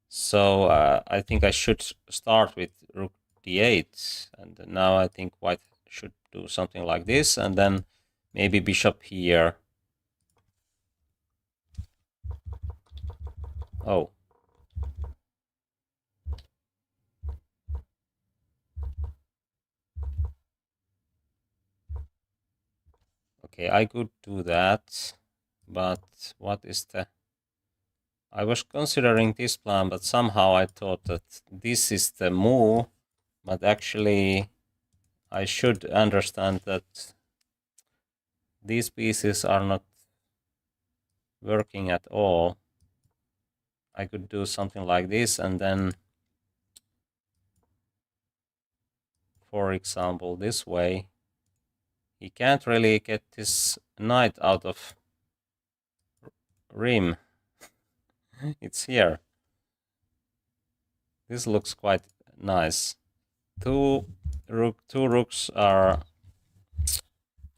So I think I should start with rook d8, and now I think white should do something like this, and then maybe bishop here. Oh. Okay, I could do that, but what is the... I was considering this plan, but somehow I thought that this is the move, but actually I should understand that these pieces are not working at all. I could do something like this, and then, for example, this way, he can't really get this knight out of rim. It's here. This looks quite nice. Two rooks are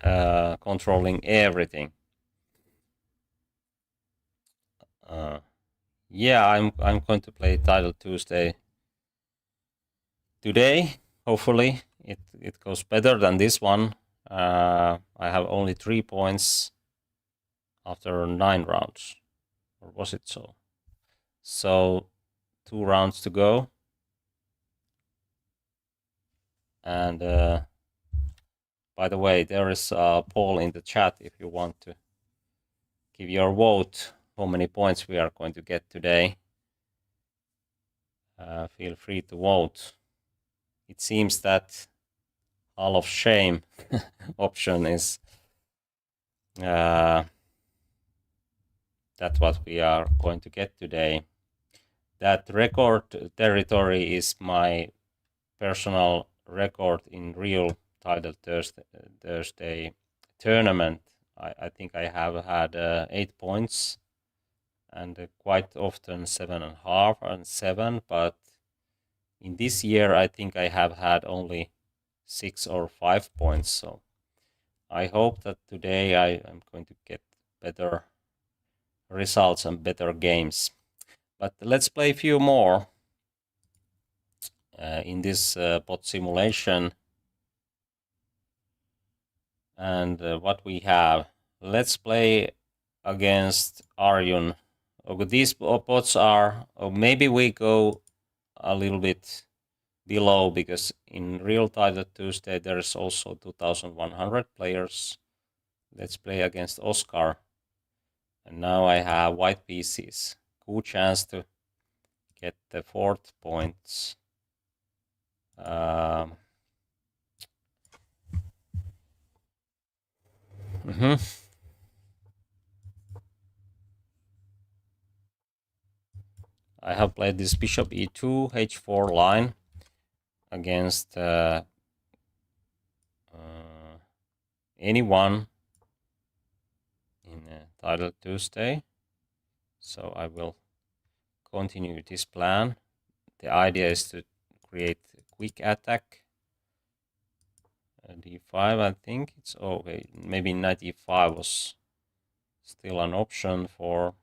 controlling everything. Yeah, I'm going to play Title Tuesday today. Hopefully it goes better than this one. I have only 3 points after 9 rounds, or was it so? So 2 rounds to go, and by the way, there is a poll in the chat if you want to give your vote how many points we are going to get today. Feel free to vote. It seems that Hall of Shame option is that's what we are going to get today. That record territory is my personal record in real Title Thursday tournament. I think I have had 8 points, and quite often 7.5 and 7, but in this year I think I have had only 6 or 5 points, so I hope that today I am going to get better results and better games. But let's play a few more in this bot simulation. And what we have, let's play against Arjun. Okay, these bots are, or maybe we go a little bit below, because in real Title Tuesday there's also 2100 players. Let's play against Oscar. And now I have white pieces. Good chance to get the 4th points. I have played this bishop e2, h4 line against anyone in Title Tuesday. So I will continue this plan. The idea is to create a quick attack. D5, I think it's okay. Maybe knight e5 was still an option for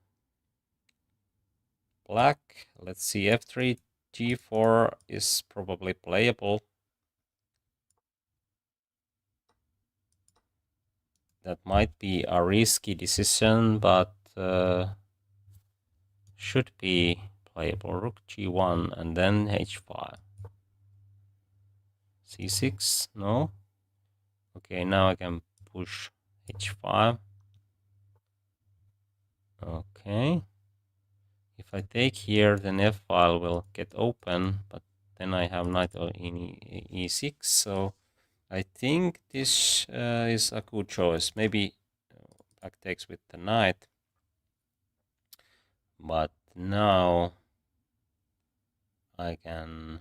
black. Let's see, f3, g4 is probably playable. That might be a risky decision, but should be playable. Rook g1 and then h5. c6, no. Okay, now I can push h5. Okay. If I take here, then f file will get open, but then I have knight in e6, so I think this is a good choice. Maybe back takes with the knight, but now I can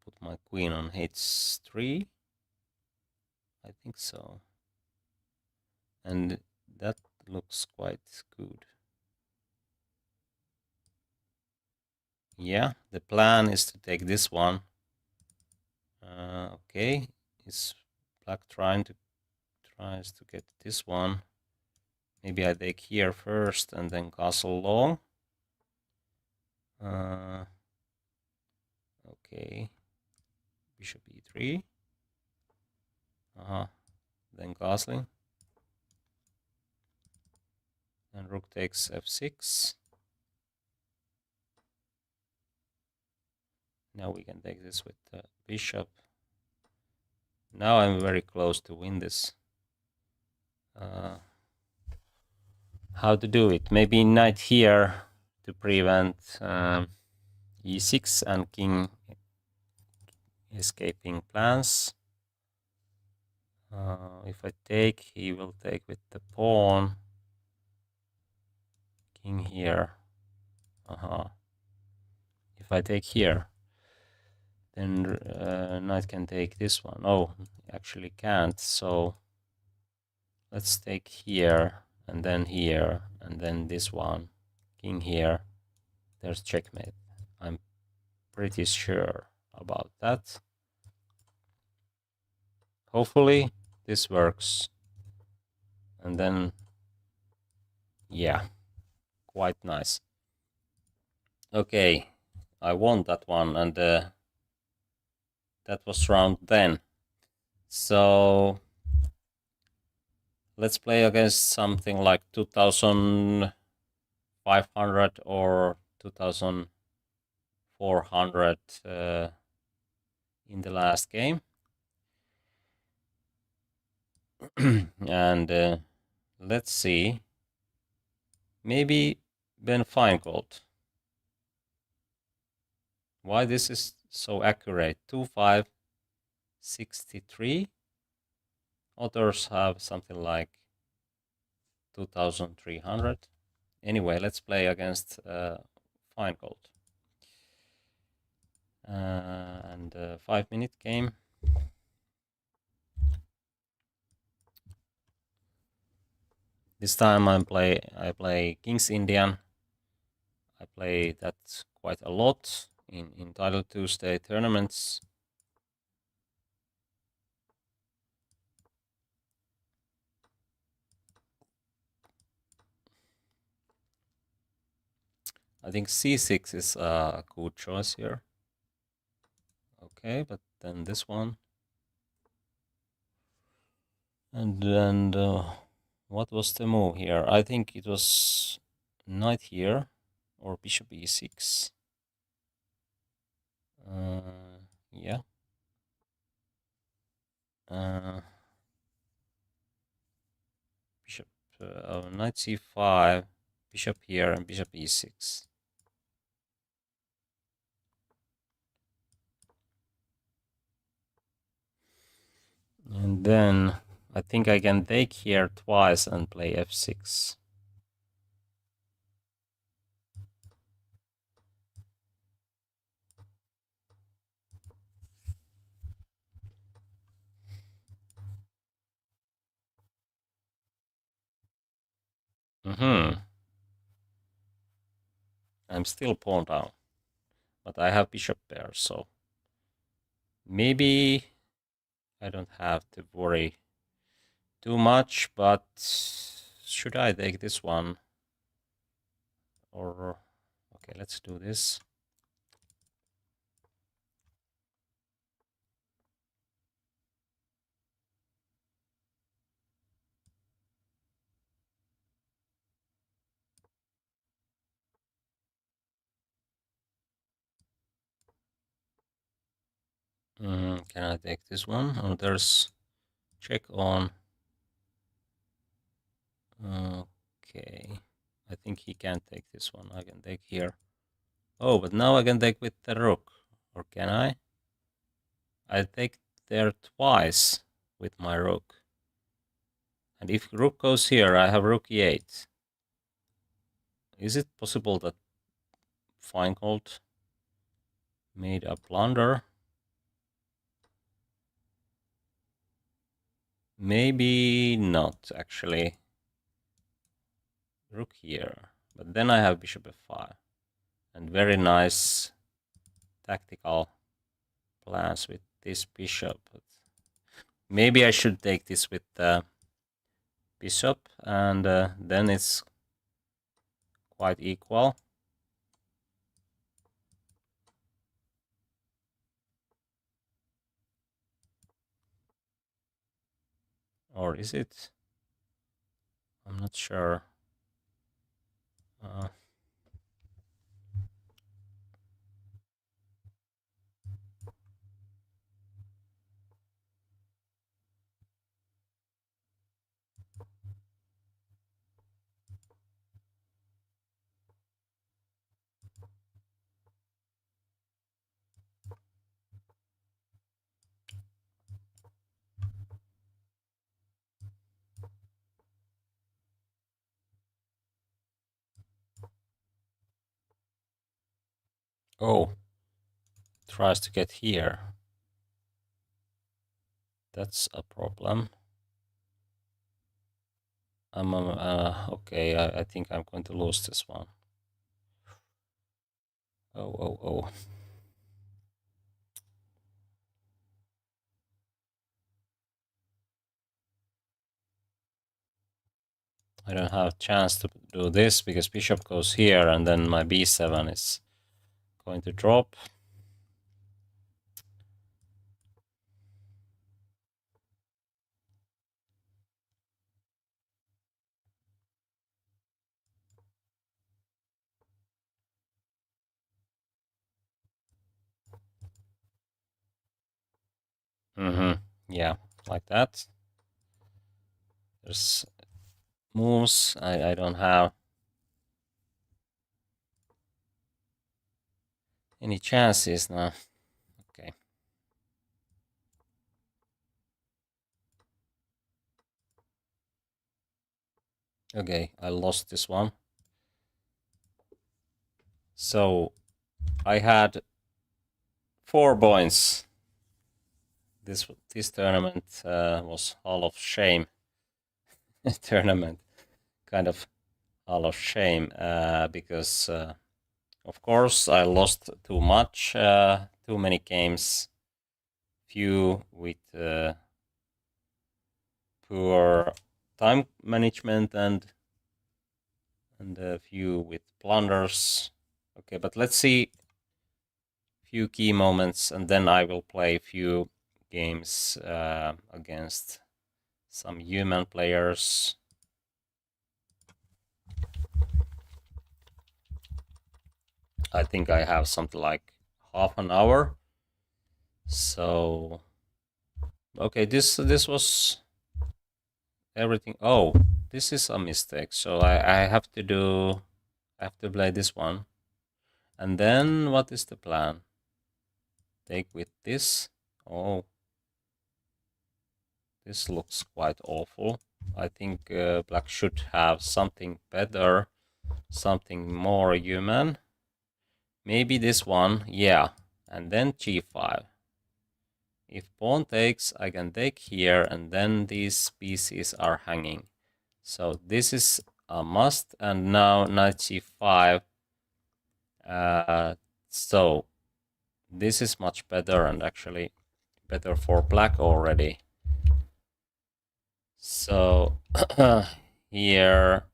put my queen on h3. I think so. And that looks quite good. Yeah, the plan is to take this one. Okay, is black tries to get this one. Maybe I take here first and then castle long. Okay, bishop e3. Then castling. And rook takes f6. Now we can take this with the bishop. Now I'm very close to win this. How to do it? Maybe knight here to prevent e6 and king escaping plans. If I take, he will take with the pawn. King here. If I take here, then knight can take this one. Oh, actually can't. So let's take here, and then this one. King here. There's checkmate. I'm pretty sure about that. Hopefully this works. And then, yeah, quite nice. Okay, I won that one, and that was round 10. So let's play against something like 2500 or 2400 in the last game. And let's see. Maybe Ben Feingold. Why this is so accurate? 2563. Others have something like 2300. Anyway, let's play against Feingold. And 5-minute game. This time I play King's Indian. I play that quite a lot in Title Tuesday tournaments. I think c6 is a good choice here. Okay, but then this one. And then what was the move here? I think it was knight here or bishop e6. Yeah. Bishop, knight c5, bishop here, and bishop e6. And then I think I can take here twice and play f6. I'm still pawn down, but I have bishop pair, so maybe I don't have to worry too much, but should I take this one? Or, okay, let's do this. Can I take this one? Oh, there's check on. Okay. I think he can't take this one. I can take here. Oh, but now I can take with the rook. Or can I? I take there twice with my rook. And if rook goes here, I have rook e8. Is it possible that Feingold made a blunder? Maybe not, actually. Rook here. But then I have bishop f5. And very nice tactical plans with this bishop. But maybe I should take this with the bishop, and then it's quite equal. Or is it? I'm not sure. Oh, tries to get here. That's a problem. Okay, I think I'm going to lose this one. Oh. I don't have a chance to do this because bishop goes here and then my b7 is going to drop. Yeah, like that. There's moves I don't have any chances now. Okay. Okay, I lost this one. So I had 4 points. This tournament was Hall of Shame tournament. kind of hall of shame because of course I lost too much, too many games, few with poor time management and a few with blunders. Okay, but let's see few key moments, and then I will play few games against some human players. I think I have something like half an hour. So okay, this was everything. Oh, this is a mistake. So I have to play this one. And then what is the plan? Take with this. Oh, this looks quite awful. I think black should have something better, something more human. Maybe this one, yeah. And then g5. If pawn takes, I can take here, and then these pieces are hanging. So this is a must, and now knight g5. So this is much better, and actually better for black already. So here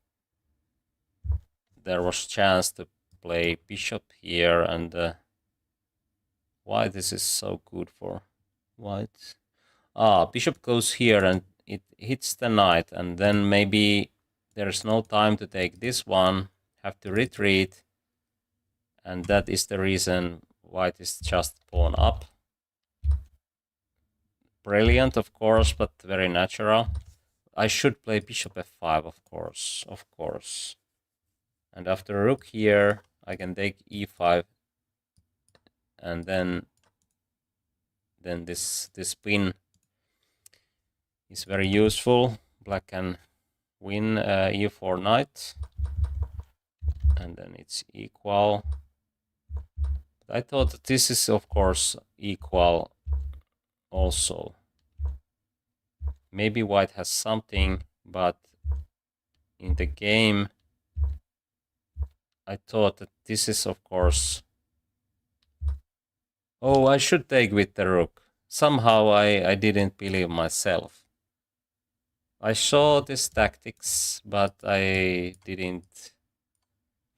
there was chance to play bishop here, and why this is so good for white. Bishop goes here and it hits the knight, and then maybe there's no time to take this one, have to retreat, and that is the reason white is just pawn up. Brilliant, of course, but very natural. I should play bishop f5, of course. And after rook here, I can take e5, and then this pin is very useful. Black can win e4 knight, and then it's equal. But I thought that this is of course equal also. Maybe white has something, but in the game I thought that this is of course. Oh, I should take with the rook. Somehow I didn't believe myself. I saw this tactics, but I didn't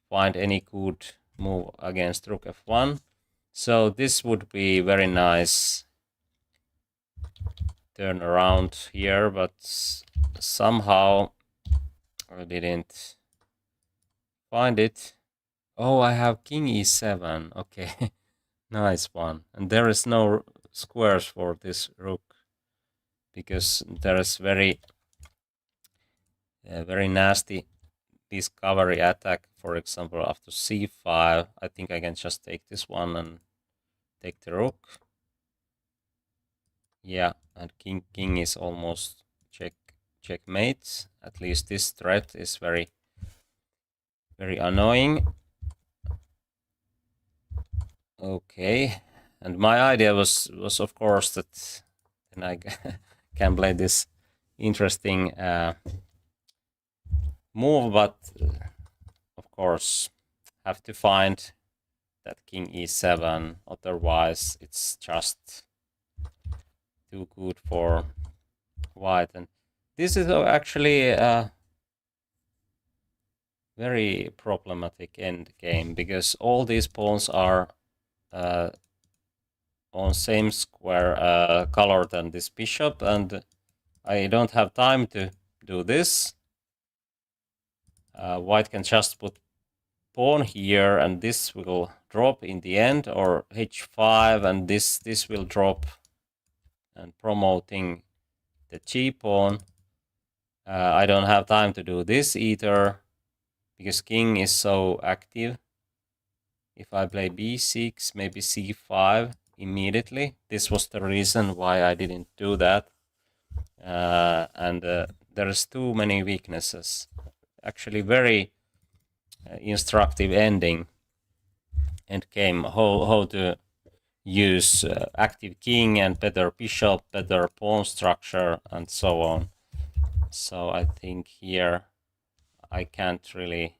find any good move against rook f1. So this would be very nice turn around here, but somehow I didn't find it. Oh, I have king e7. Okay, nice one. And there is no squares for this rook because there is very nasty discovery attack. For example, after c5, I think I can just take this one and take the rook. Yeah, and king is almost checkmate. At least this threat is very annoying. Okay, and my idea was of course that then I can play this interesting move, but of course have to find that king e7, otherwise it's just too good for white. And this is actually a very problematic end game because all these pawns are on same square color than this bishop, and I don't have time to do this. White can just put pawn here, and this will drop in the end, or h5, and this will drop, and promoting the g pawn. I don't have time to do this either because king is so active. If I play b6, maybe c5 immediately. This was the reason why I didn't do that. And there's too many weaknesses. Actually, very instructive end game. How to use active king and better bishop, better pawn structure, and so on. So I think here I can't really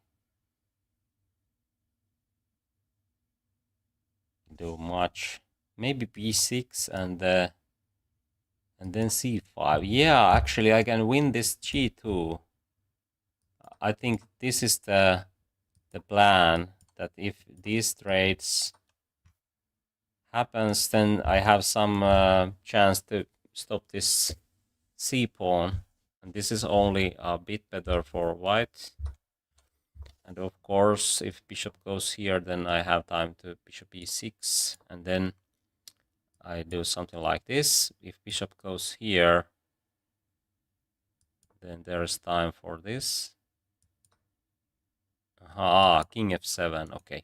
do much. Maybe b6 and then c5. Yeah, actually I can win this g2. I think this is the plan, that if these trades happens, then I have some chance to stop this c pawn, and this is only a bit better for white. And of course, if bishop goes here, then I have time to bishop e6, and then I do something like this. If bishop goes here, then there is time for this. Ah, king f7, okay.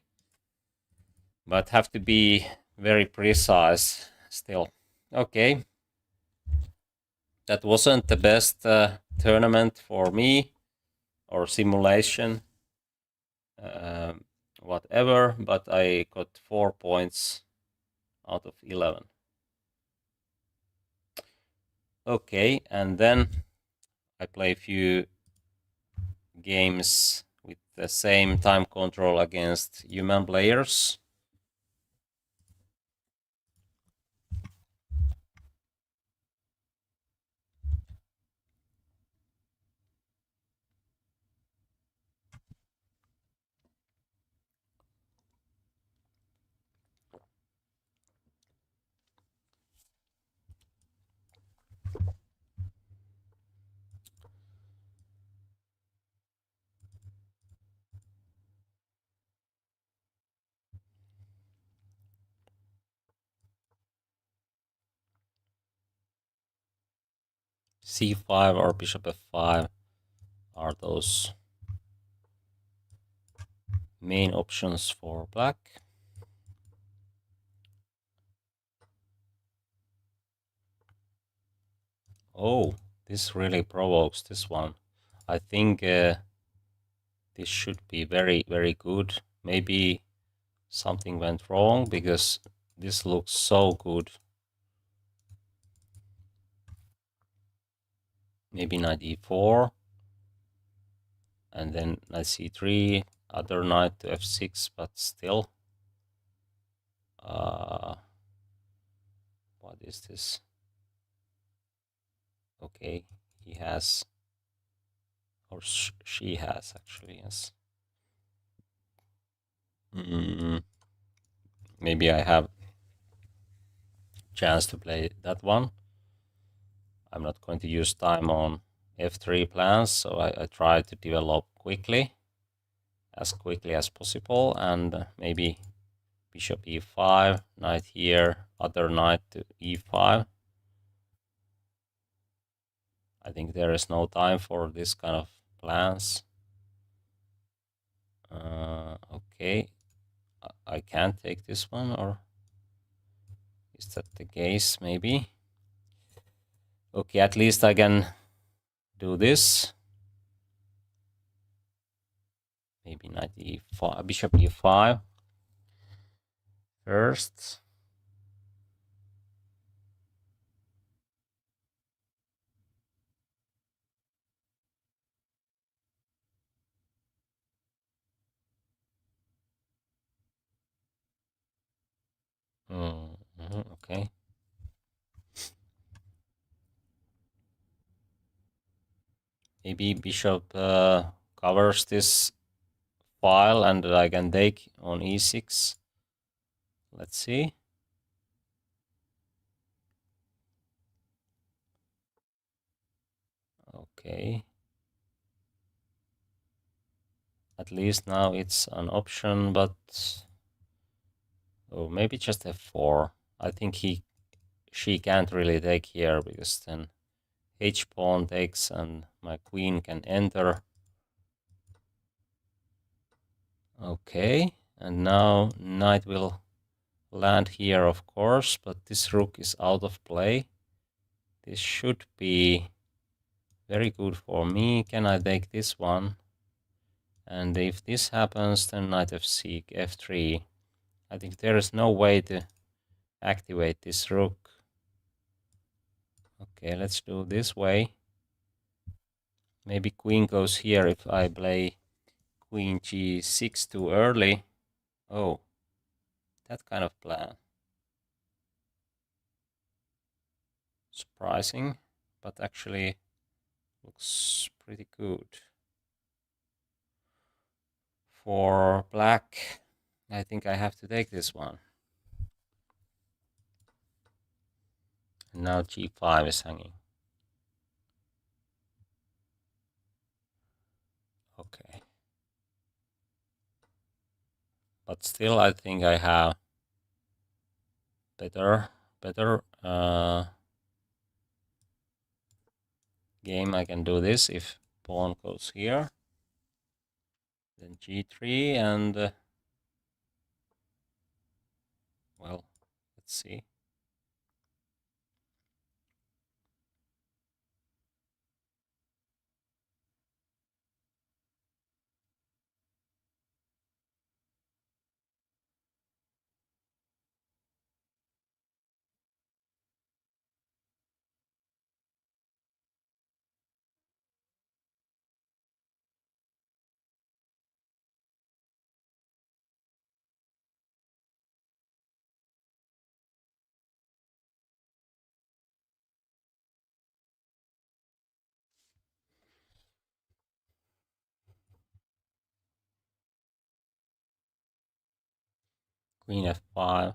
But have to be very precise still. Okay. That wasn't the best tournament for me, or simulation, whatever, but I got 4 points out of 11. Okay, and then I play a few games with the same time control against human players. c5 or bishop f5 are those main options for black. Oh, this really provokes this one. I think this should be very, very good. Maybe something went wrong, because this looks so good. Maybe knight e4, and then knight c3, other knight to f6, but still. What is this? Okay, he has, or she has actually, yes. Maybe I have chance to play that one. I'm not going to use time on f3 plans, so I try to develop as quickly as possible, and maybe bishop e5, knight here, other knight to e5. I think there is no time for this kind of plans. Okay, I can't take this one, or is that the case? Maybe. Okay, at least I can do this. Maybe knight e5, bishop e5 first. Okay. Maybe bishop covers this file, and I can take on e6. Let's see. Okay. At least now it's an option, but oh, maybe just f4. I think she can't really take here, because then h pawn takes and my queen can enter. Okay, and now knight will land here, of course, but this rook is out of play. This should be very good for me. Can I take this one? And if this happens, then knight f3. I think there is no way to activate this rook. Okay, let's do this way. Maybe queen goes here if I play queen g6 too early. Oh, that kind of plan. Surprising, but actually looks pretty good. For black, I think I have to take this one. And now g5 is hanging. Okay. But still, I think I have better game. I can do this if pawn goes here. Then g3 and well, let's see. Queen f5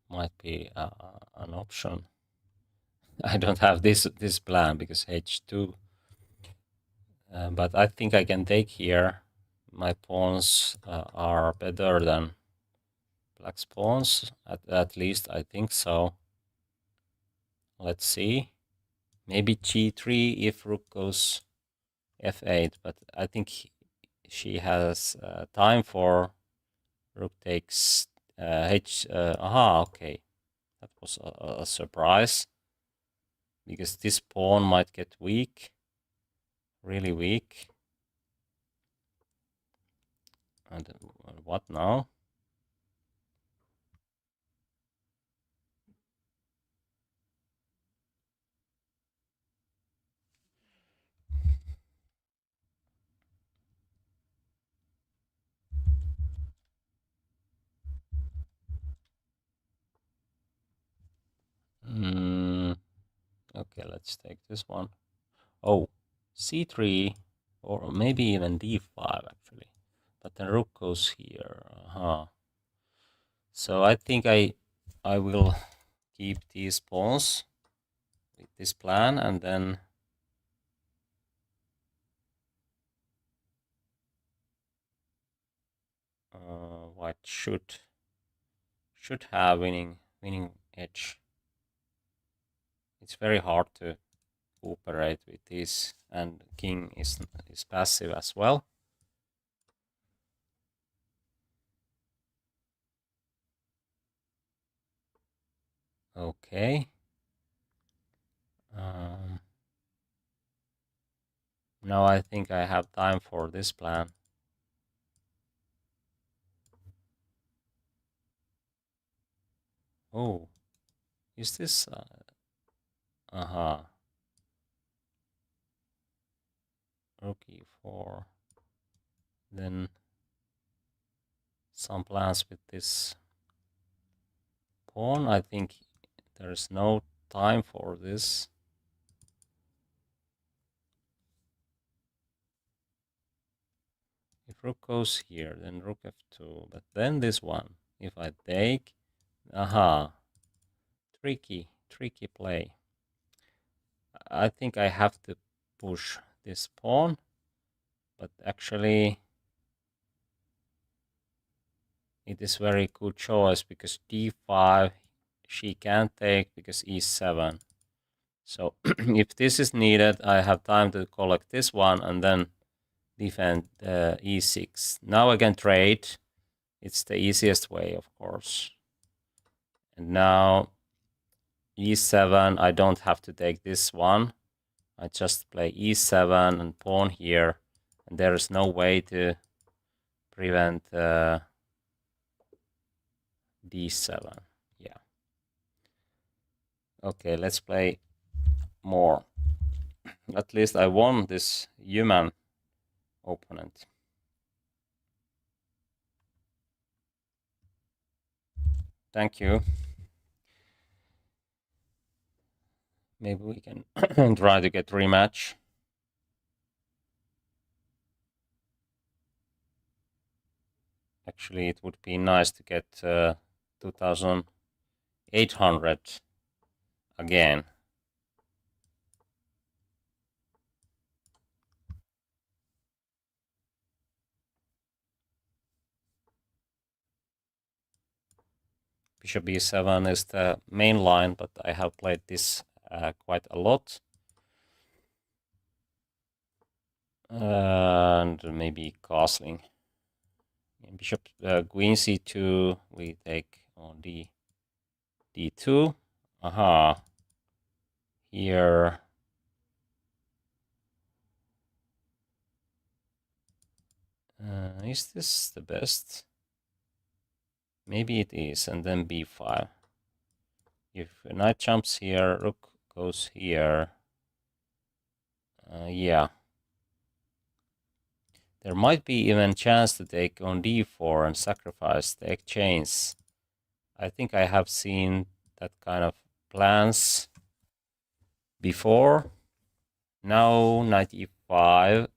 might be an option. I don't have this plan because h2. But I think I can take here. My pawns are better than black's pawns. At least I think so. Let's see. Maybe g3 if rook goes f8. But I think she has time for rook takes h. Aha, okay. That was a surprise. Because this pawn might get weak. Really weak. And what now? Okay, let's take this one. Oh, c3 or maybe even d5 actually. But the rook goes here. So I think I will keep these pawns with this plan, and then white should have winning edge. It's very hard to cooperate with this, and king is passive as well. Okay. Now I think I have time for this plan. Oh, is this? Rook e4. Then some plans with this pawn. I think there is no time for this. If rook goes here, then rook f2. But then this one. If I take, tricky play. I think I have to push this pawn, but actually it is very good choice because d5 she can't take because e7. So if this is needed, I have time to collect this one and then defend e6. Now I can trade. It's the easiest way, of course. And now e7, I don't have to take this one. I just play e7 and pawn here. And there is no way to prevent d7. Yeah. Okay, let's play more. At least I won this human opponent. Thank you. Maybe we can try to get rematch. Actually, it would be nice to get 2,800 again. Bishop e7 is the main line, but I have played this quite a lot. And maybe castling. Bishop queen c2, we take on d2. Aha. Here. Is this the best? Maybe it is, and then b5. If knight jumps here, rook goes here. Yeah. There might be even chance to take on d4 and sacrifice the exchange. I think I have seen that kind of plans before. Now knight e5.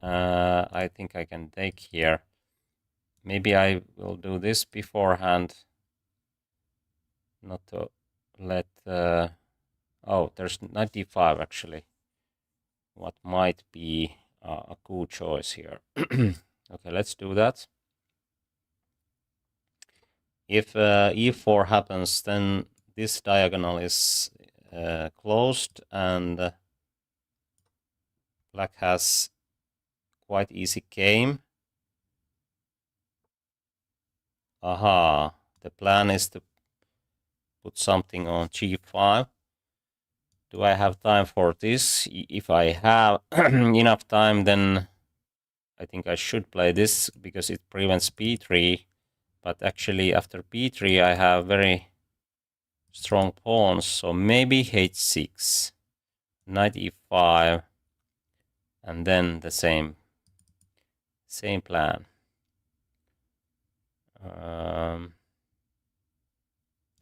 I think I can take here. Maybe I will do this beforehand. Not to let... oh, there's knight d5 actually. What might be a cool choice here. Okay, let's do that. If e4 happens, then this diagonal is closed and black has quite easy game. Aha, the plan is to put something on g5. Do I have time for this? If I have enough time, then I think I should play this because it prevents b3. But actually after b3 I have very strong pawns, so maybe h6, knight e5, and then the same plan.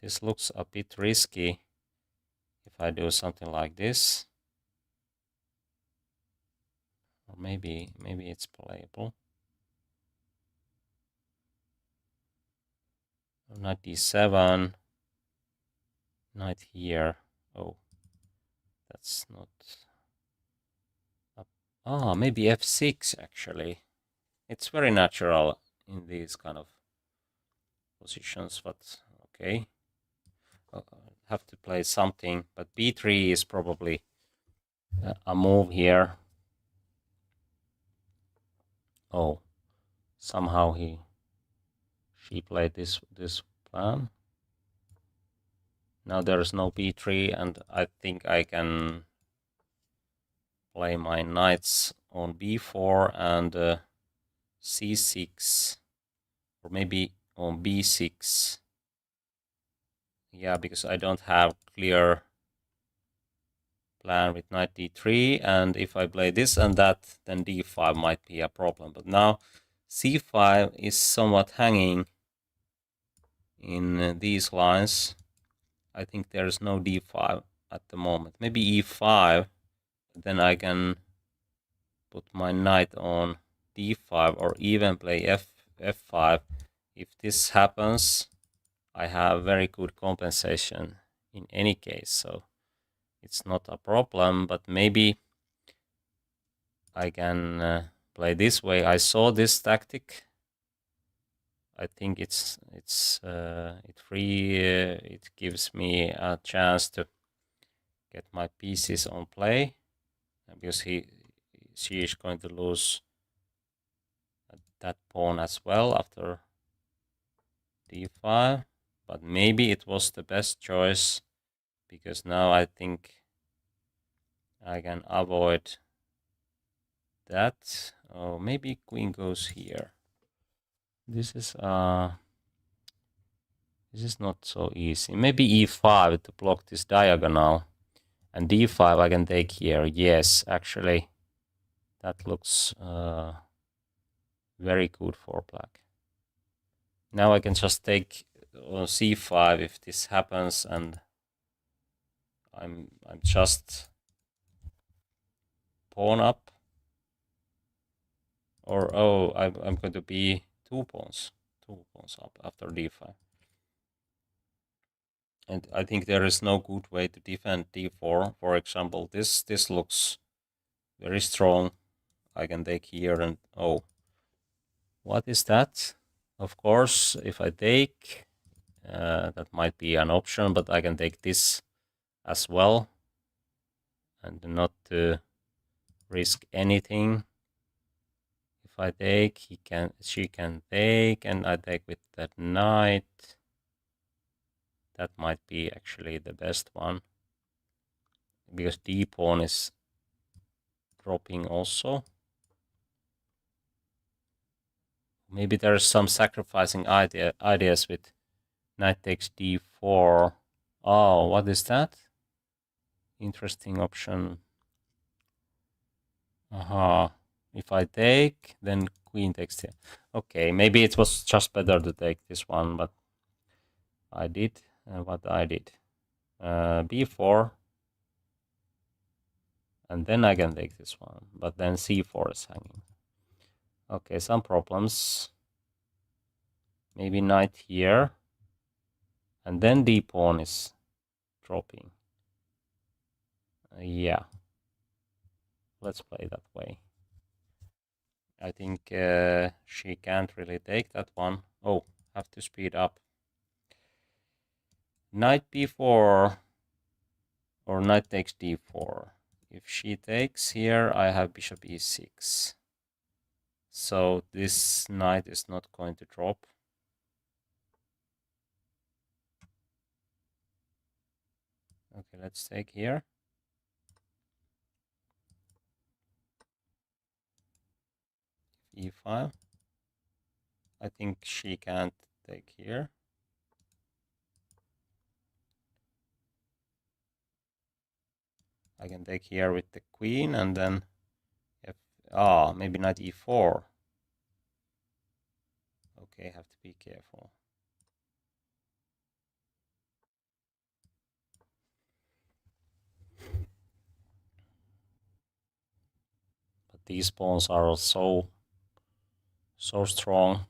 This looks a bit risky if I do something like this. Or maybe it's playable. Knight d7, knight here. Oh, that's not up. Ah, maybe f6 actually. It's very natural in these kind of positions, but okay. I'll have to play something, but b3 is probably a move here. Oh, somehow she played this plan. Now there is no b3, and I think I can play my knights on b4 and c6, or maybe on b6. Yeah, because I don't have clear plan with knight d3, and if I play this and that, then d5 might be a problem. But now c5 is somewhat hanging in these lines. I think there's no d5 at the moment. Maybe e5, then I can put my knight on d5 or even play f5. If this happens, I have very good compensation in any case, so it's not a problem, but maybe I can play this way. I saw this tactic. I think it gives me a chance to get my pieces on play, because she is going to lose that pawn as well after d5. But maybe it was the best choice, because now I think I can avoid that. Oh, maybe queen goes here. This is not so easy. Maybe e5 to block this diagonal, And d5 I can take here. Yes, actually, that looks very good for black. Now I can just take on c5 if this happens, and I'm just pawn up. Or oh, I'm going to be two pawns up after d5. And I think there is no good way to defend d4. For example, this looks very strong. I can take here and oh, what is that? Of course, if I take, that might be an option, but I can take this as well and not to risk anything. If I take, she can take, and I take with that knight. That might be actually the best one, because d pawn is dropping also. Maybe there's some sacrificing ideas with knight takes d4. Oh, what is that? Interesting option. Aha. If I take, then queen takes here. Okay, maybe it was just better to take this one, but I did what I did. b4. And then I can take this one, but then c4 is hanging. Okay, some problems. Maybe knight here. And then d pawn is dropping. Yeah. Let's play that way. I think she can't really take that one. Oh, have to speed up. Knight b4 or knight takes d4. If she takes here, I have bishop e6. So this knight is not going to drop. Okay, let's take here. e5. I think she can't take here. I can take here with the queen, and then if maybe knight e4. Okay, have to be careful. But these pawns are so strong.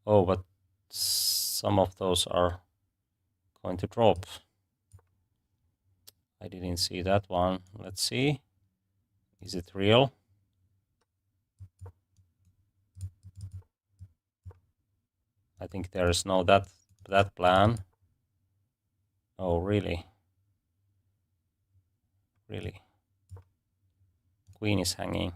Oh, but some of those are going to drop. I didn't see that one. Let's see. Is it real? I think there is no that plan. Oh, really? Really? Queen is hanging.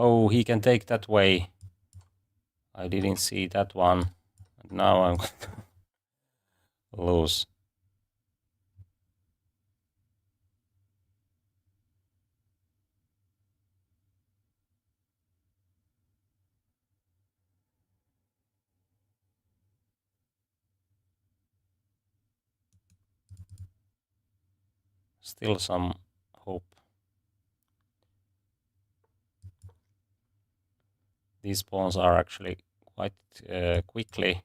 Oh, he can take that way. I didn't see that one. Now I'm going to lose. Still some hope. These pawns are actually quite quickly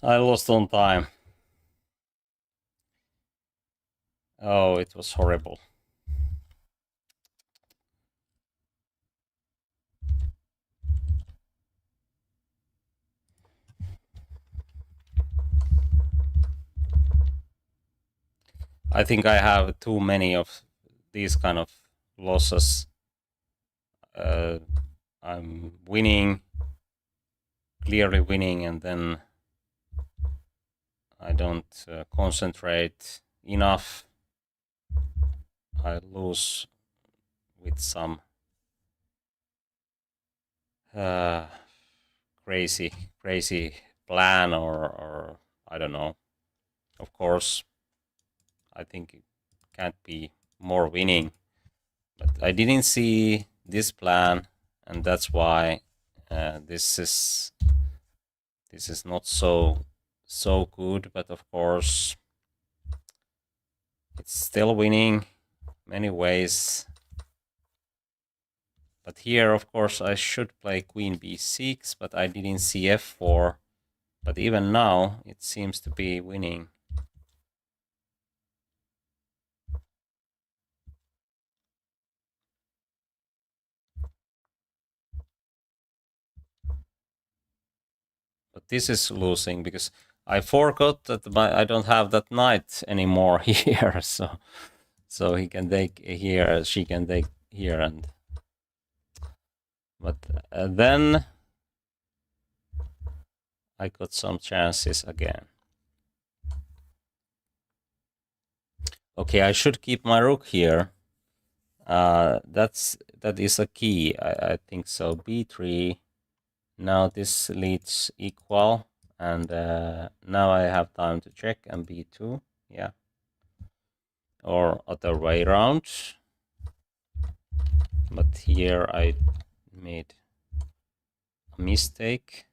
I lost on time. Oh, it was horrible. I think I have too many of these kind of losses. I'm winning, clearly winning, and then I don't concentrate enough. I lose with some crazy plan, or I don't know. Of course, I think it can't be more winning, but I didn't see this plan, and that's why this is not so good. But of course, it's still winning many ways. But here, of course, I should play queen b6, but I didn't see f4. But even now, it seems to be winning. But this is losing because I forgot that I don't have that knight anymore here. So he can take here, she can take here, and but then I got some chances again. Okay, I should keep my rook here. That is a key. I think so. B3. Now this leads equal, and now I have time to check, and b2, yeah, or other way around. But here I made a mistake.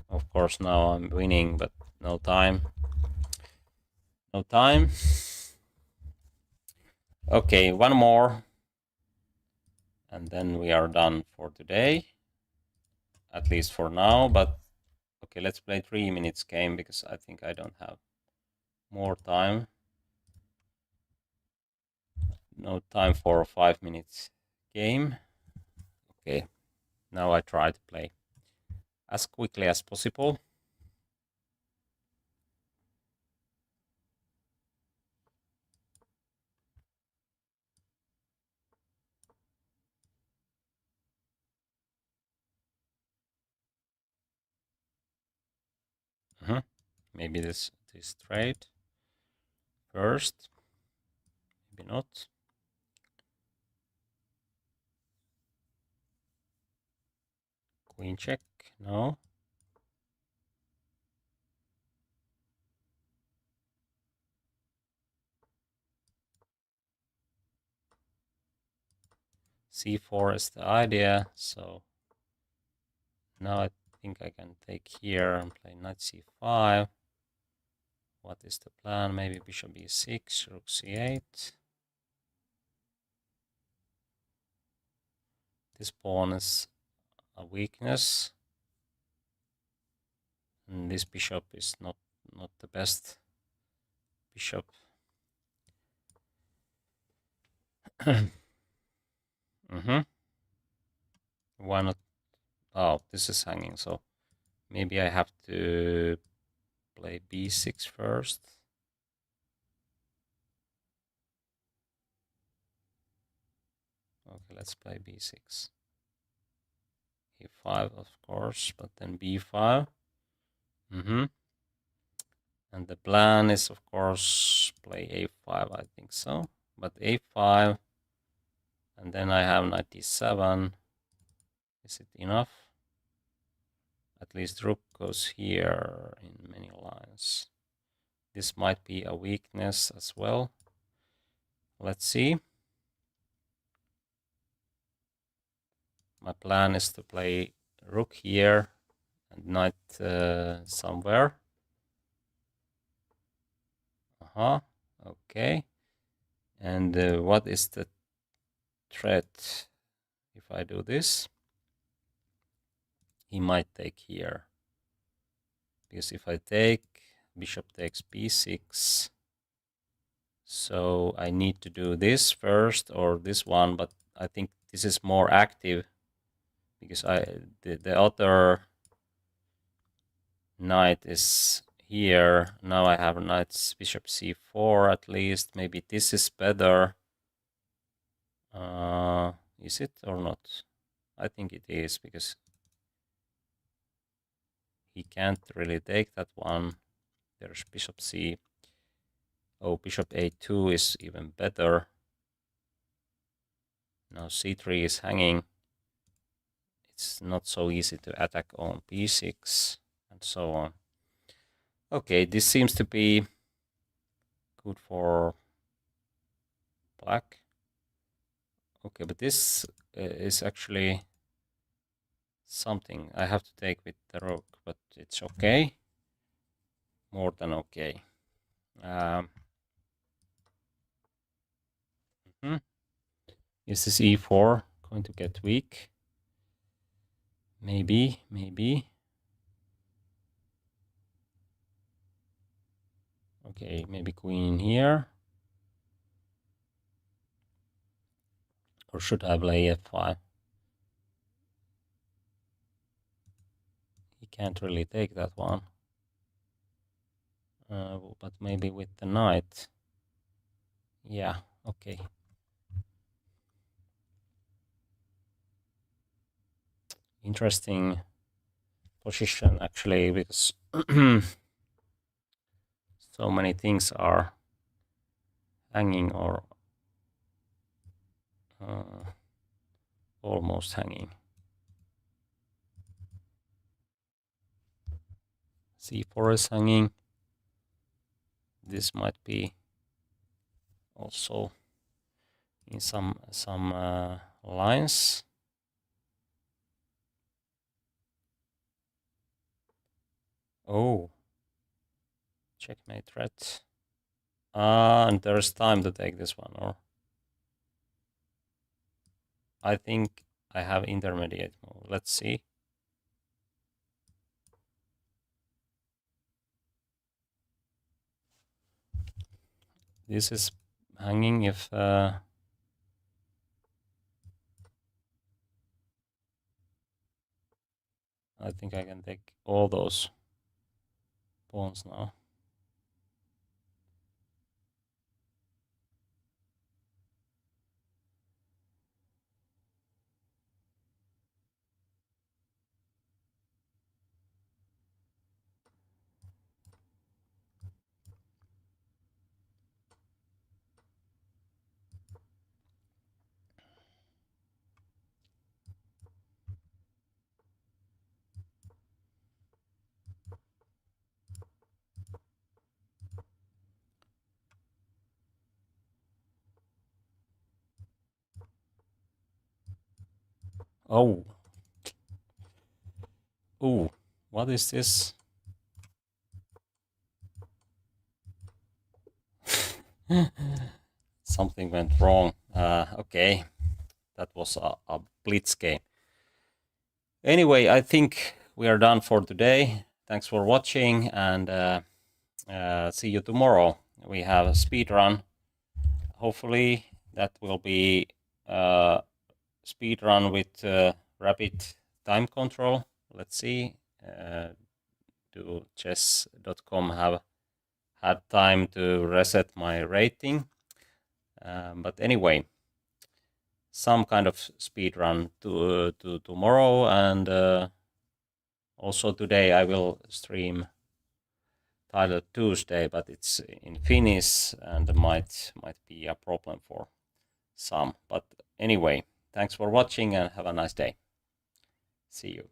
Of course, now I'm winning, but no time. No time. Okay, one more, and then we are done for today, at least for now. But okay, let's play 3 minutes game because I think I don't have more time. No time for a 5 minutes game. Okay, now I try to play as quickly as possible. Maybe this trade first, maybe not. Queen check, no. C4 is the idea, so now I think I can take here and play knight c5. What is the plan? Maybe bishop e6, rook c8. This pawn is a weakness, and this bishop is not the best bishop. Why not? Oh, this is hanging, so maybe I have to play b6 first. Okay, let's play b6. a5, of course, but then b5. And the plan is, of course, play a5, I think so. But a5, and then I have knight d7. Is it enough? At least rook goes here in many lines. This might be a weakness as well. Let's see. My plan is to play rook here and knight somewhere. Okay. And what is the threat? if I do this, he might take here. Because if I take, bishop takes b6. So I need to do this first or this one, but I think this is more active because the other knight is here. Now I have knight bishop c4 at least. Maybe this is better. Is it or not? I think it is because he can't really take that one. There's bishop c. Oh, bishop a2 is even better. Now c3 is hanging. It's not so easy to attack on b6 and so on. Okay, this seems to be good for black. Okay, but this is actually something I have to take with the rook, but it's okay. More than okay. Is this e4 going to get weak? Maybe, maybe. Okay, maybe queen here. Or should I play f5? He can't really take that one. But maybe with the knight. Yeah, okay. Interesting position actually, because so many things are hanging or almost hanging. c4 is hanging. This might be also in some lines. Oh, checkmate threat. And there's time to take this one, or I think I have intermediate move. Let's see. This is hanging if I think I can take all those pawns now. Oh. Oh, what is this? Something went wrong. Okay, that was a blitz game. Anyway, I think we are done for today. Thanks for watching, and see you tomorrow. We have a speed run. Hopefully that will be speed run with rapid time control. Let's see. Do chess.com have had time to reset my rating? But anyway, some kind of speed run to tomorrow, and also today I will stream Title Tuesday, but it's in Finnish and might be a problem for some. But anyway, thanks for watching and have a nice day. See you.